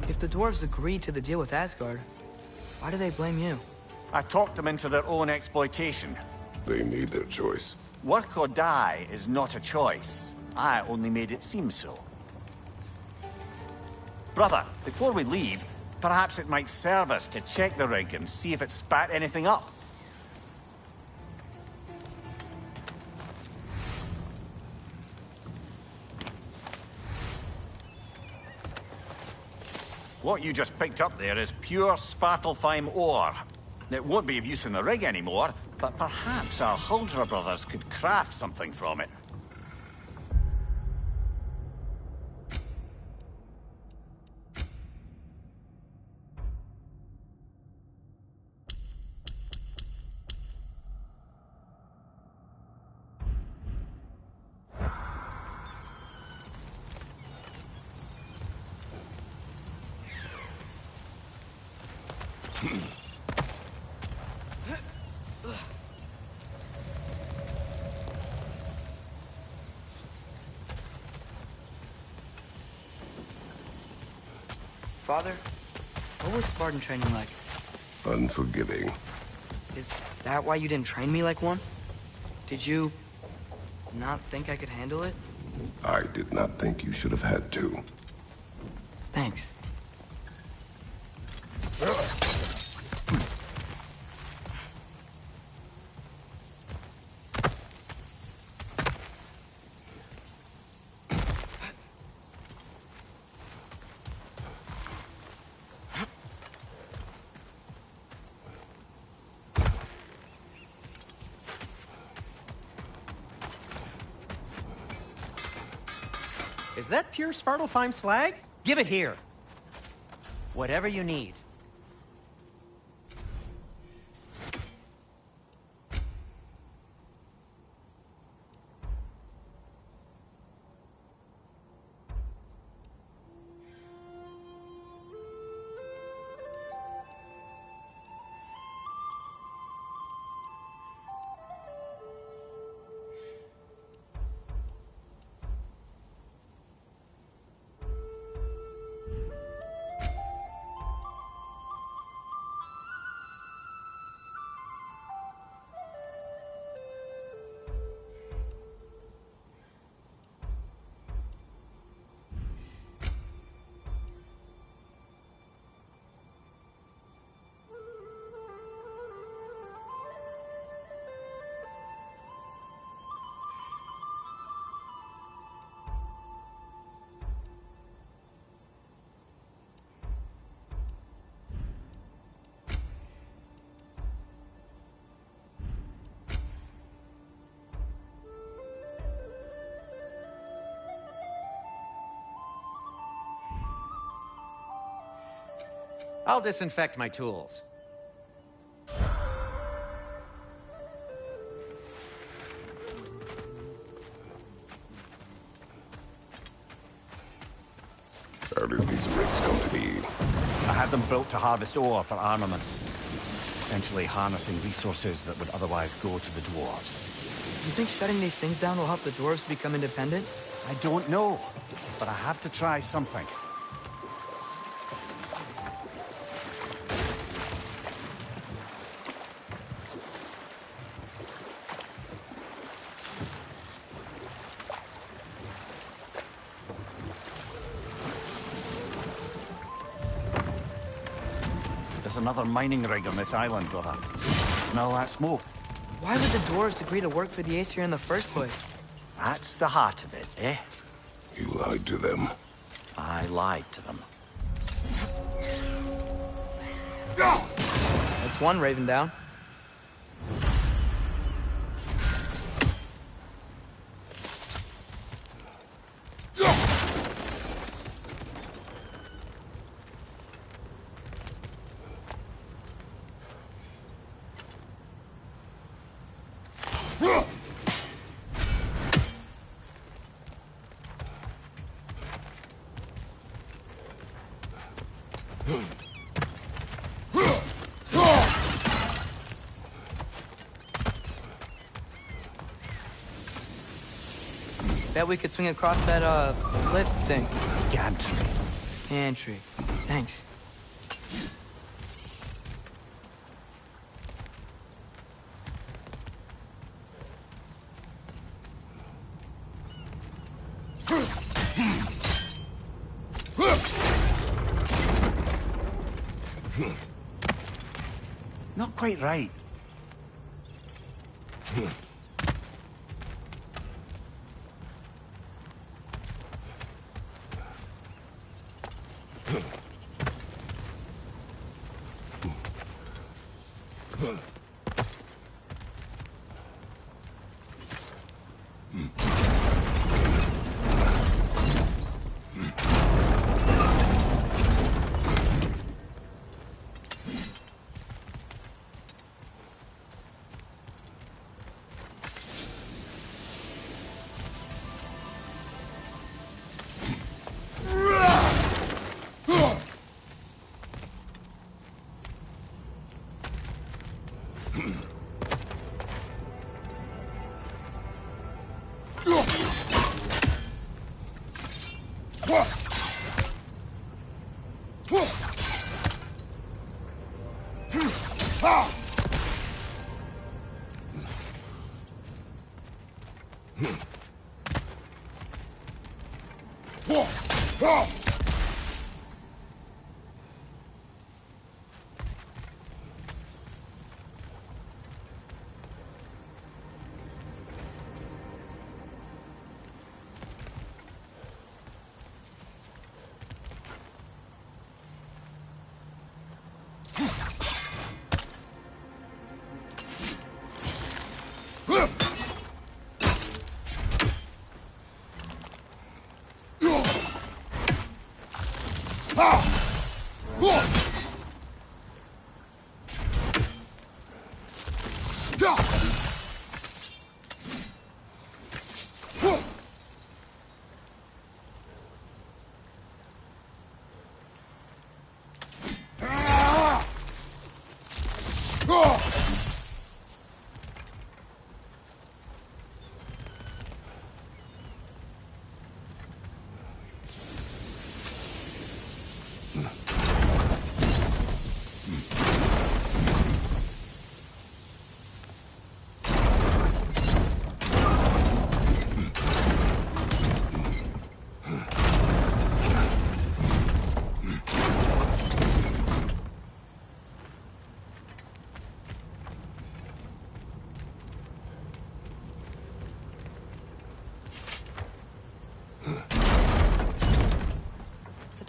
If the dwarves agreed to the deal with Asgard, why do they blame you? I talked them into their own exploitation. They made their choice. Work or die is not a choice. I only made it seem so. Brother, before we leave, perhaps it might serve us to check the rig and see if it spat anything up. What you just picked up there is pure Svartalfheim ore. It won't be of use in the rig anymore, but perhaps our Huldra brothers could craft something from it. Father, what was Spartan training like? Unforgiving. Is that why you didn't train me like one? Did you not think I could handle it? I did not think you should have had to. Thanks. Is that pure Svartalfheim slag? Give it here. Whatever you need. I'll disinfect my tools. How did these rigs come to be? I had them built to harvest ore for armaments. Essentially harnessing resources that would otherwise go to the dwarves. You think shutting these things down will help the dwarves become independent? I don't know, but I have to try something. there's another mining rig on this island, brother. Smell that smoke? Why would the dwarves agree to work for the Aesir in the first place? That's the heart of it, eh? You lied to them. I lied to them. That's one raven down. Bet we could swing across that, cliff thing. Gantry. Pantry. Thanks. Not quite right.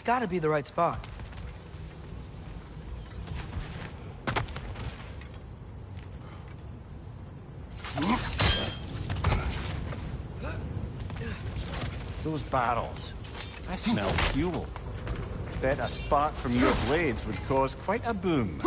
Gotta be the right spot. Those barrels. I smell fuel. Bet a spark from your blades would cause quite a boom.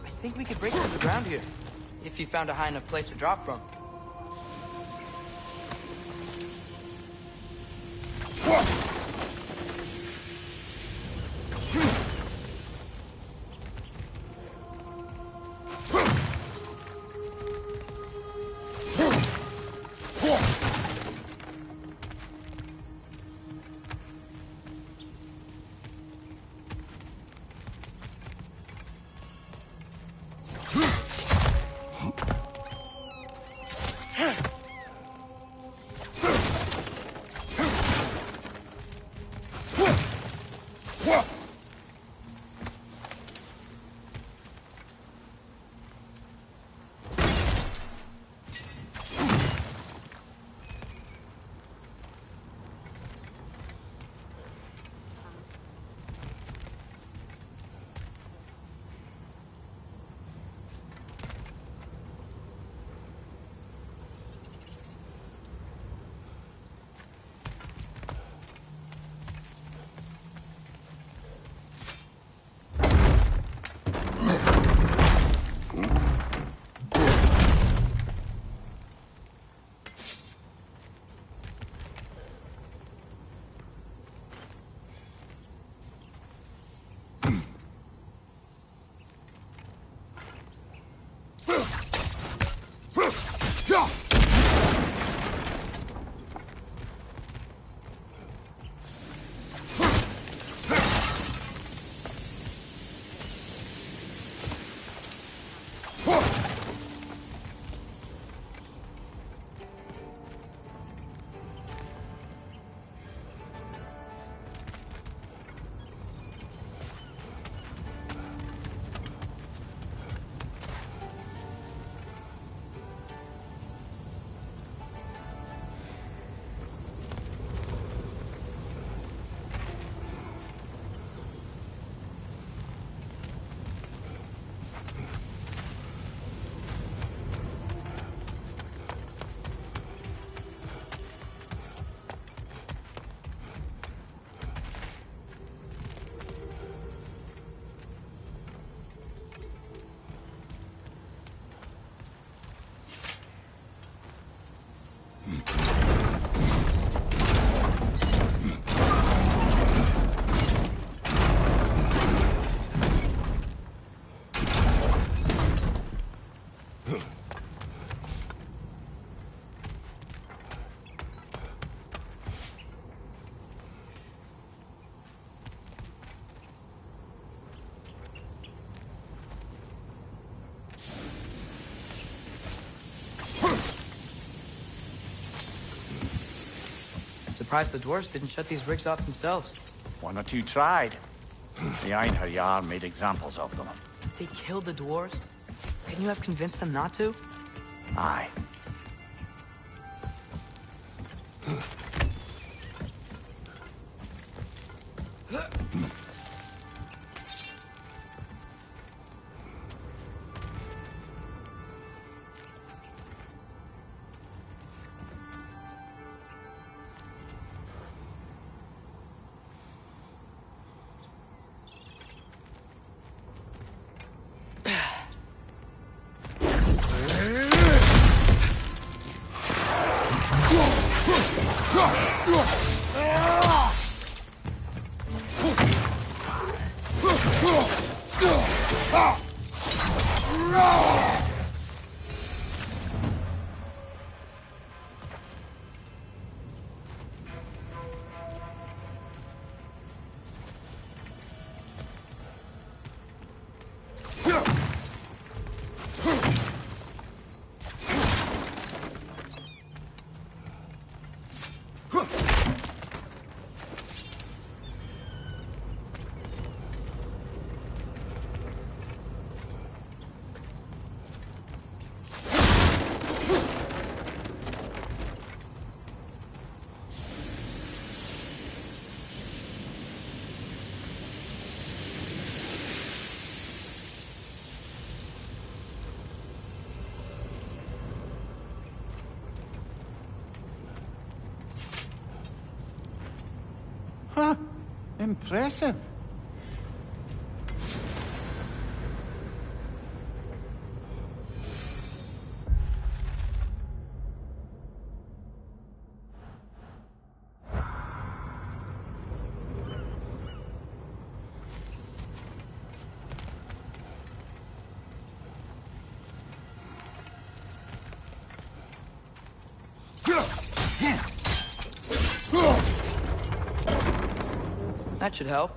I think we could break through the ground here, if you found a high enough place to drop from. Surprised the dwarves didn't shut these rigs off themselves. One or two tried. The Einherjar made examples of them. They killed the dwarves? Couldn't you have convinced them not to? Aye. Huh. Impressive. That should help.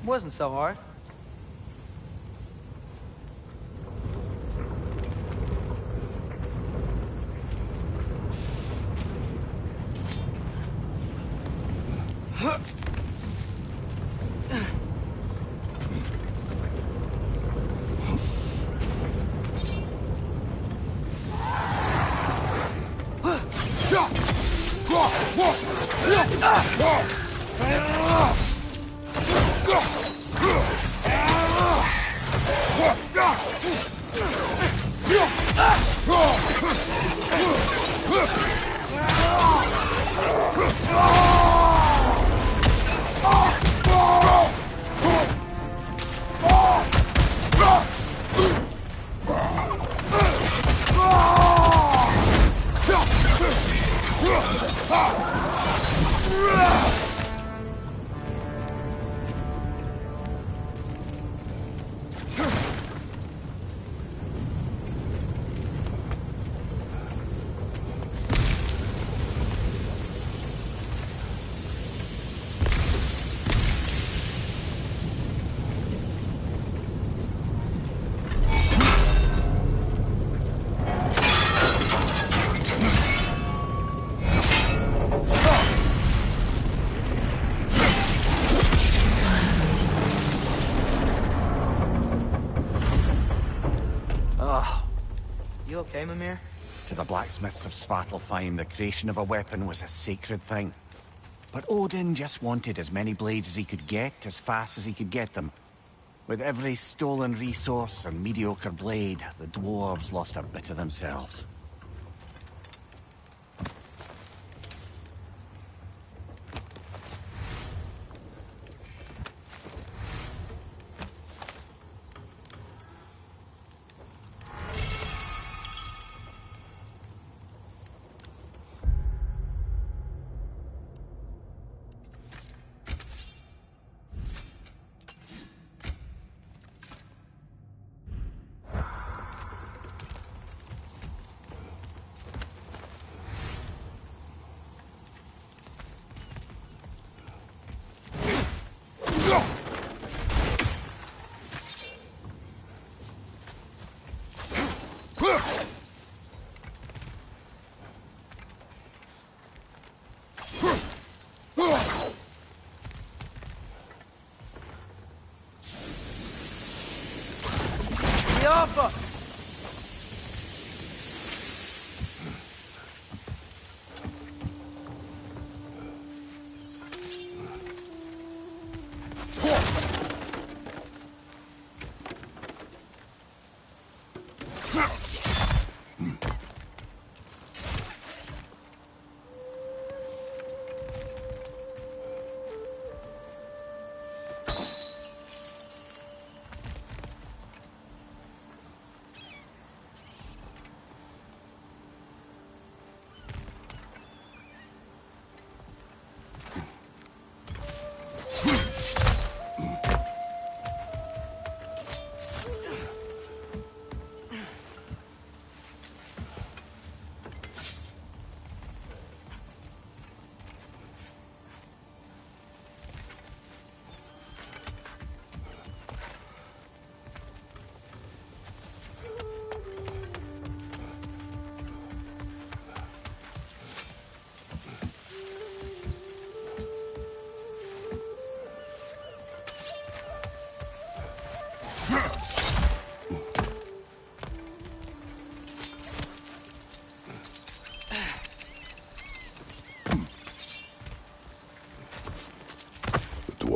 Wasn't so hard. You okay, Mimir? To the blacksmiths of Svartalfheim, the creation of a weapon was a sacred thing. But Odin just wanted as many blades as he could get, as fast as he could get them. With every stolen resource and mediocre blade, the dwarves lost a bit of themselves. Alpha!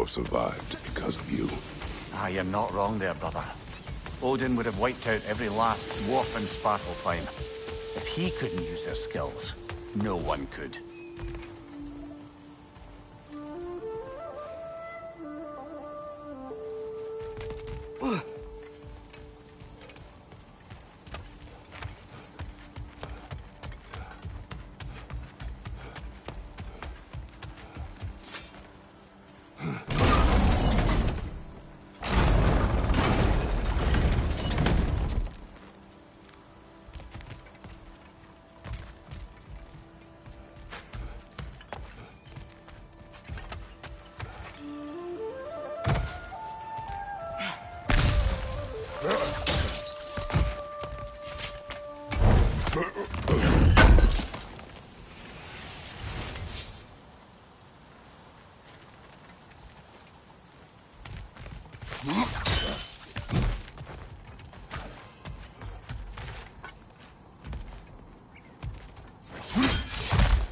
Survived because of you. Ah, you're not wrong there, brother. Odin would have wiped out every last dwarf in Svartalfheim. If he couldn't use their skills, no one could.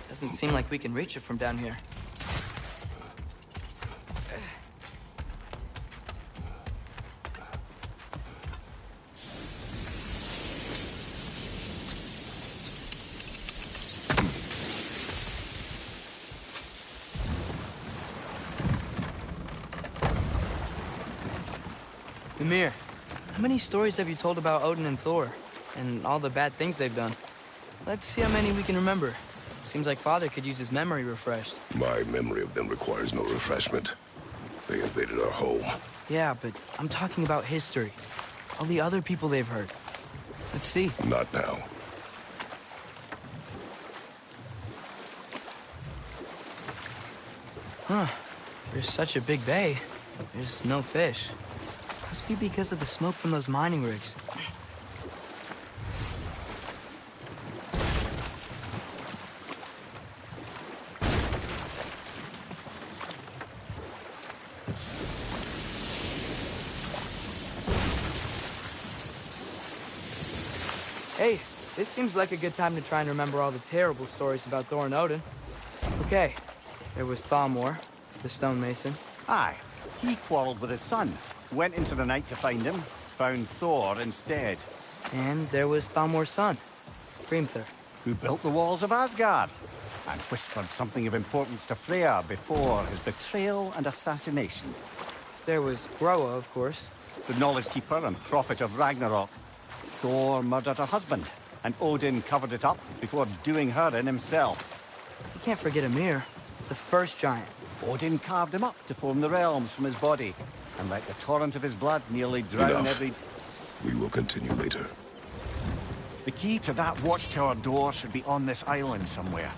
Doesn't seem like we can reach it from down here. Ymir, how many stories have you told about Odin and Thor? And all the bad things they've done? Let's see how many we can remember. Seems like Father could use his memory refreshed. My memory of them requires no refreshment. They invaded our home. Yeah, but I'm talking about history. All the other people they've hurt. Let's see. Not now. Huh. There's such a big bay. There's no fish. Must be because of the smoke from those mining rigs. Hey, this seems like a good time to try and remember all the terrible stories about Thor and Odin. Okay, there was Thalmor, the stonemason. Aye, he quarreled with his son. Went into the night to find him, found Thor instead. And there was Thalmor's son, Hrimthur. Who built the walls of Asgard, and whispered something of importance to Freya before his betrayal and assassination. There was Groa, of course. The knowledge keeper and prophet of Ragnarok. Thor murdered her husband, and Odin covered it up before doing her in himself. You can't forget Ymir, the first giant. Odin carved him up to form the realms from his body, and let the torrent of his blood nearly drown Enough. every... We will continue later. The key to that watchtower door should be on this island somewhere.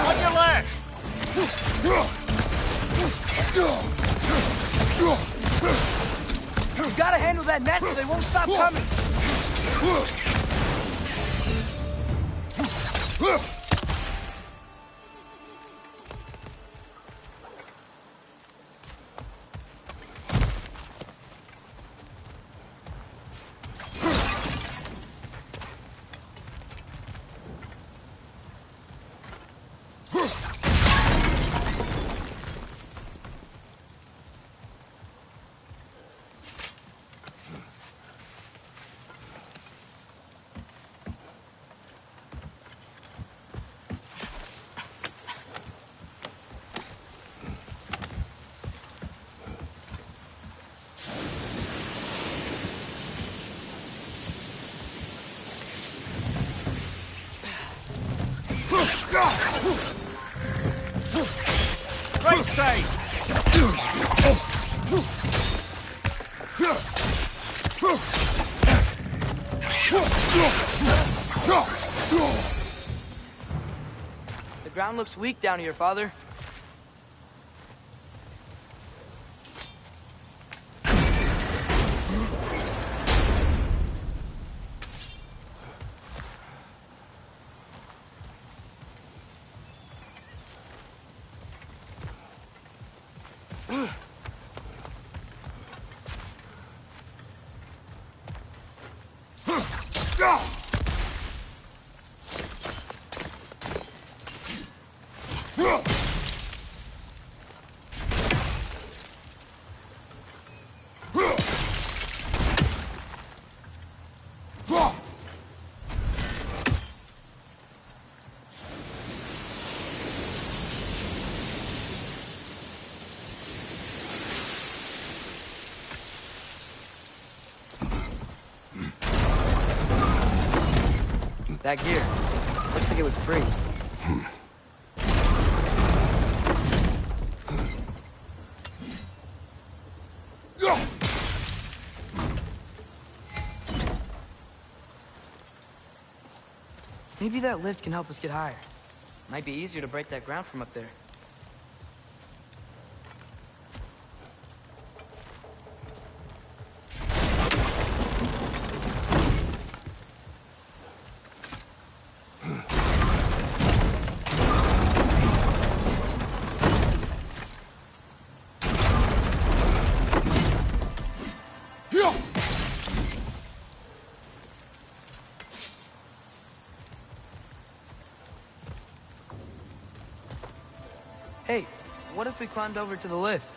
On your left! You gotta handle that net so they won't stop coming! Right side! The ground looks weak down here, Father. That gear. Looks like it would freeze. Maybe that lift can help us get higher. Might be easier to break that ground from up there. Hey, what if we climbed over to the lift?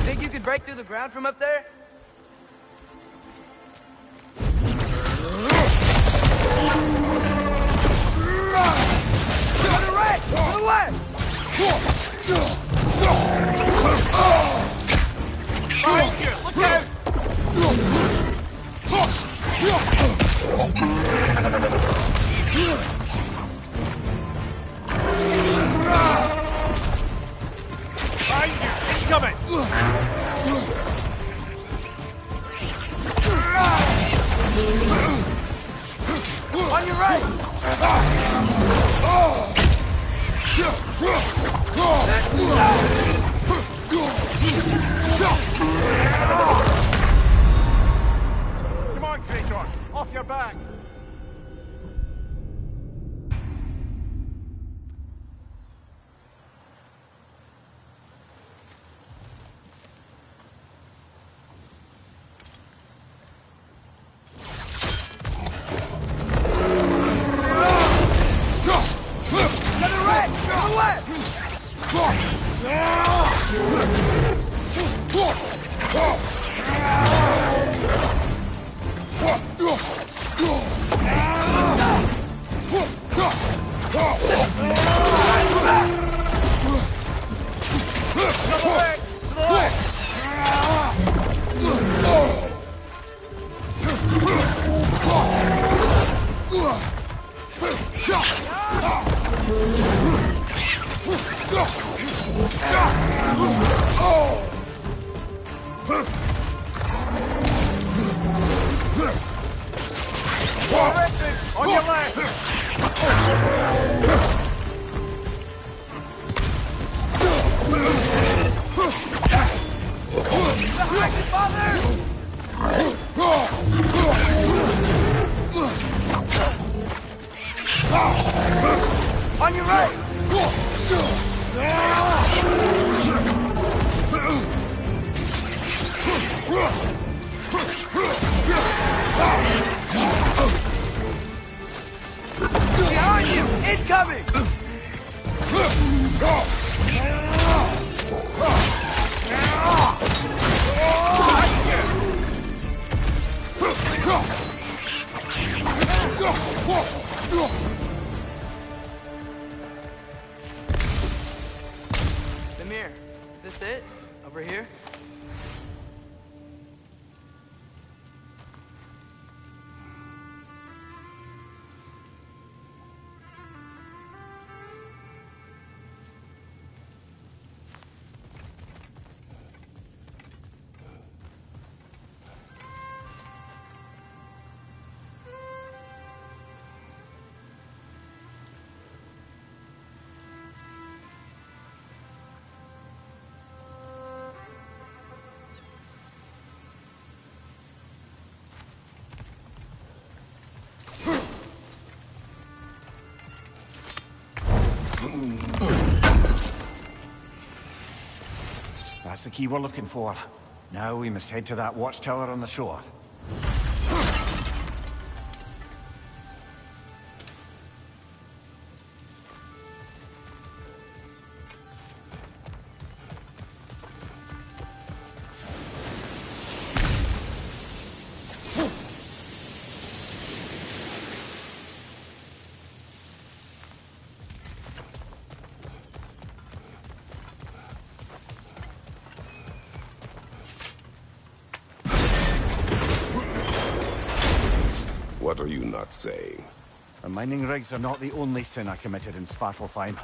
Think you could break through the ground from up there? To the right! To the left! Behind you! Look out! Behind you! Incoming! On your right! Come on, Kratos! Off your back! On your left! On your right! Behind you! Incoming! The mirror. Is this it? Over here? That's the key we're looking for. Now we must head to that watchtower on the shore. What are you not saying? The mining rigs are not the only sin I committed in Svartalfheim.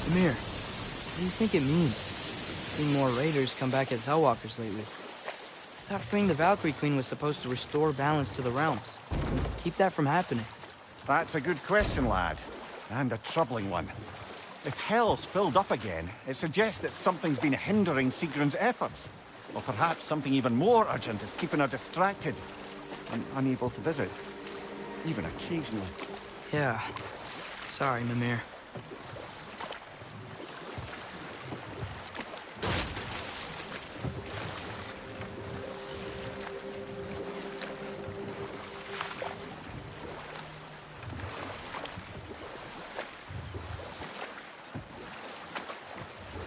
Amir, what do you think it means? Seeing more raiders come back as Hellwalkers lately. I thought freeing the Valkyrie Queen was supposed to restore balance to the realms. Keep that from happening. That's a good question, lad. And a troubling one. If Hell's filled up again, it suggests that something's been hindering Sigrun's efforts. Or perhaps something even more urgent is keeping her distracted and unable to visit. Even occasionally. Yeah. Sorry, Mimir.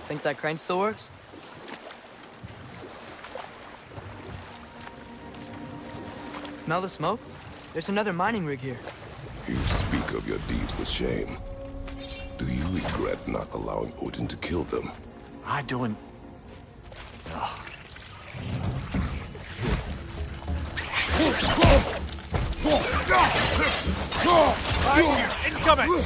Think that crane still works? Smell the smoke? There's another mining rig here. You speak of your deeds with shame. Do you regret not allowing Odin to kill them? I don't... Incoming!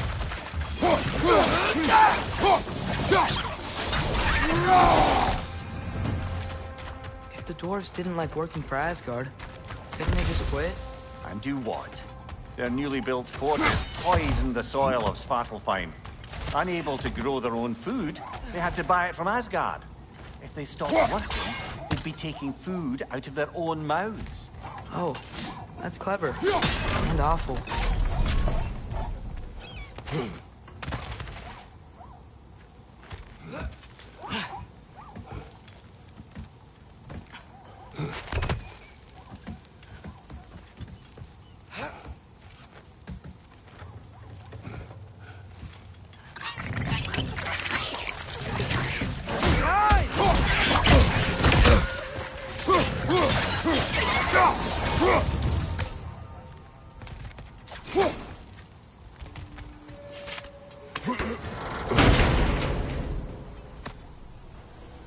If the dwarves didn't like working for Asgard, couldn't they just quit? And do what? Their newly built fortress poisoned the soil of Svartalfheim. Unable to grow their own food, they had to buy it from Asgard. If they stopped working, they'd be taking food out of their own mouths. Oh, that's clever. And awful.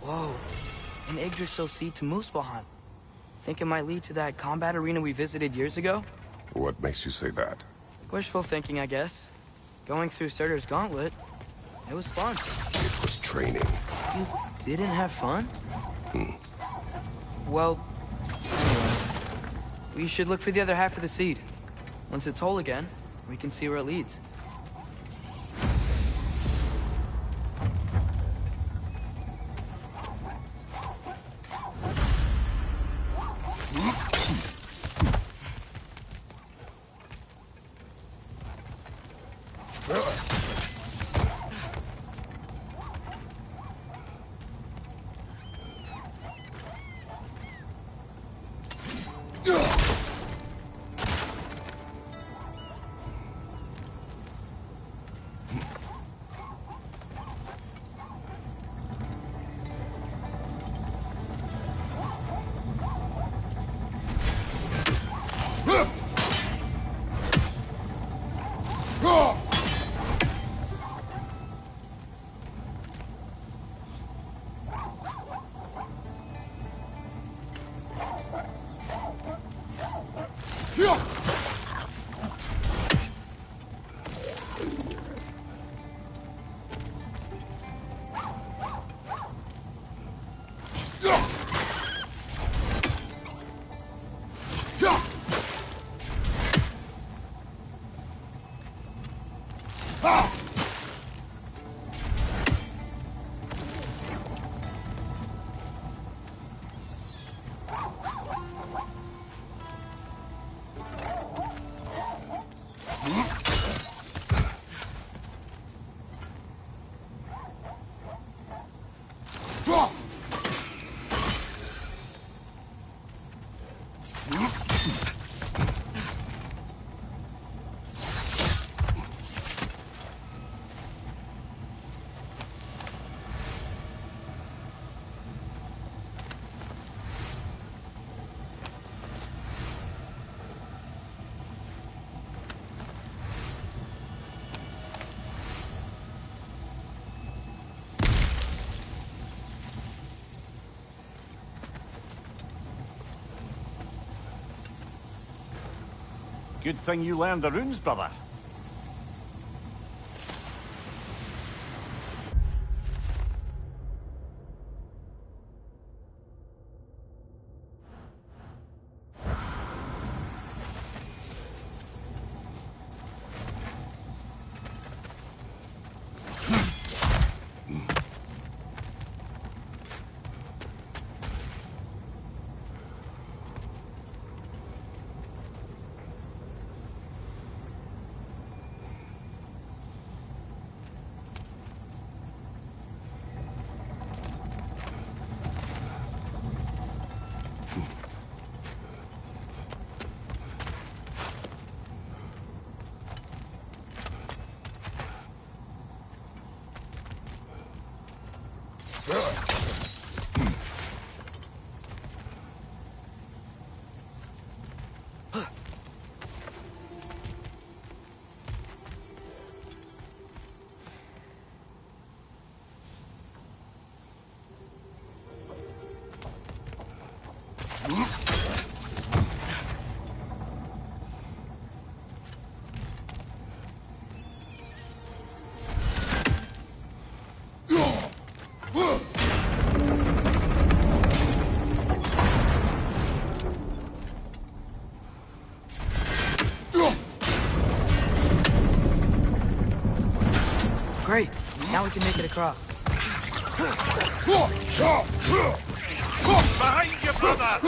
Whoa, an Yggdrasil seed to Muspelheim. Think it might lead to that combat arena we visited years ago? What makes you say that? Wishful thinking, I guess. Going through Surtur's gauntlet, it was fun. It was training. You didn't have fun? Well, anyway, we should look for the other half of the seed. Once it's whole again, we can see where it leads. Good thing you learned the runes, brother. Great. Now we can make it across. Behind you, brother!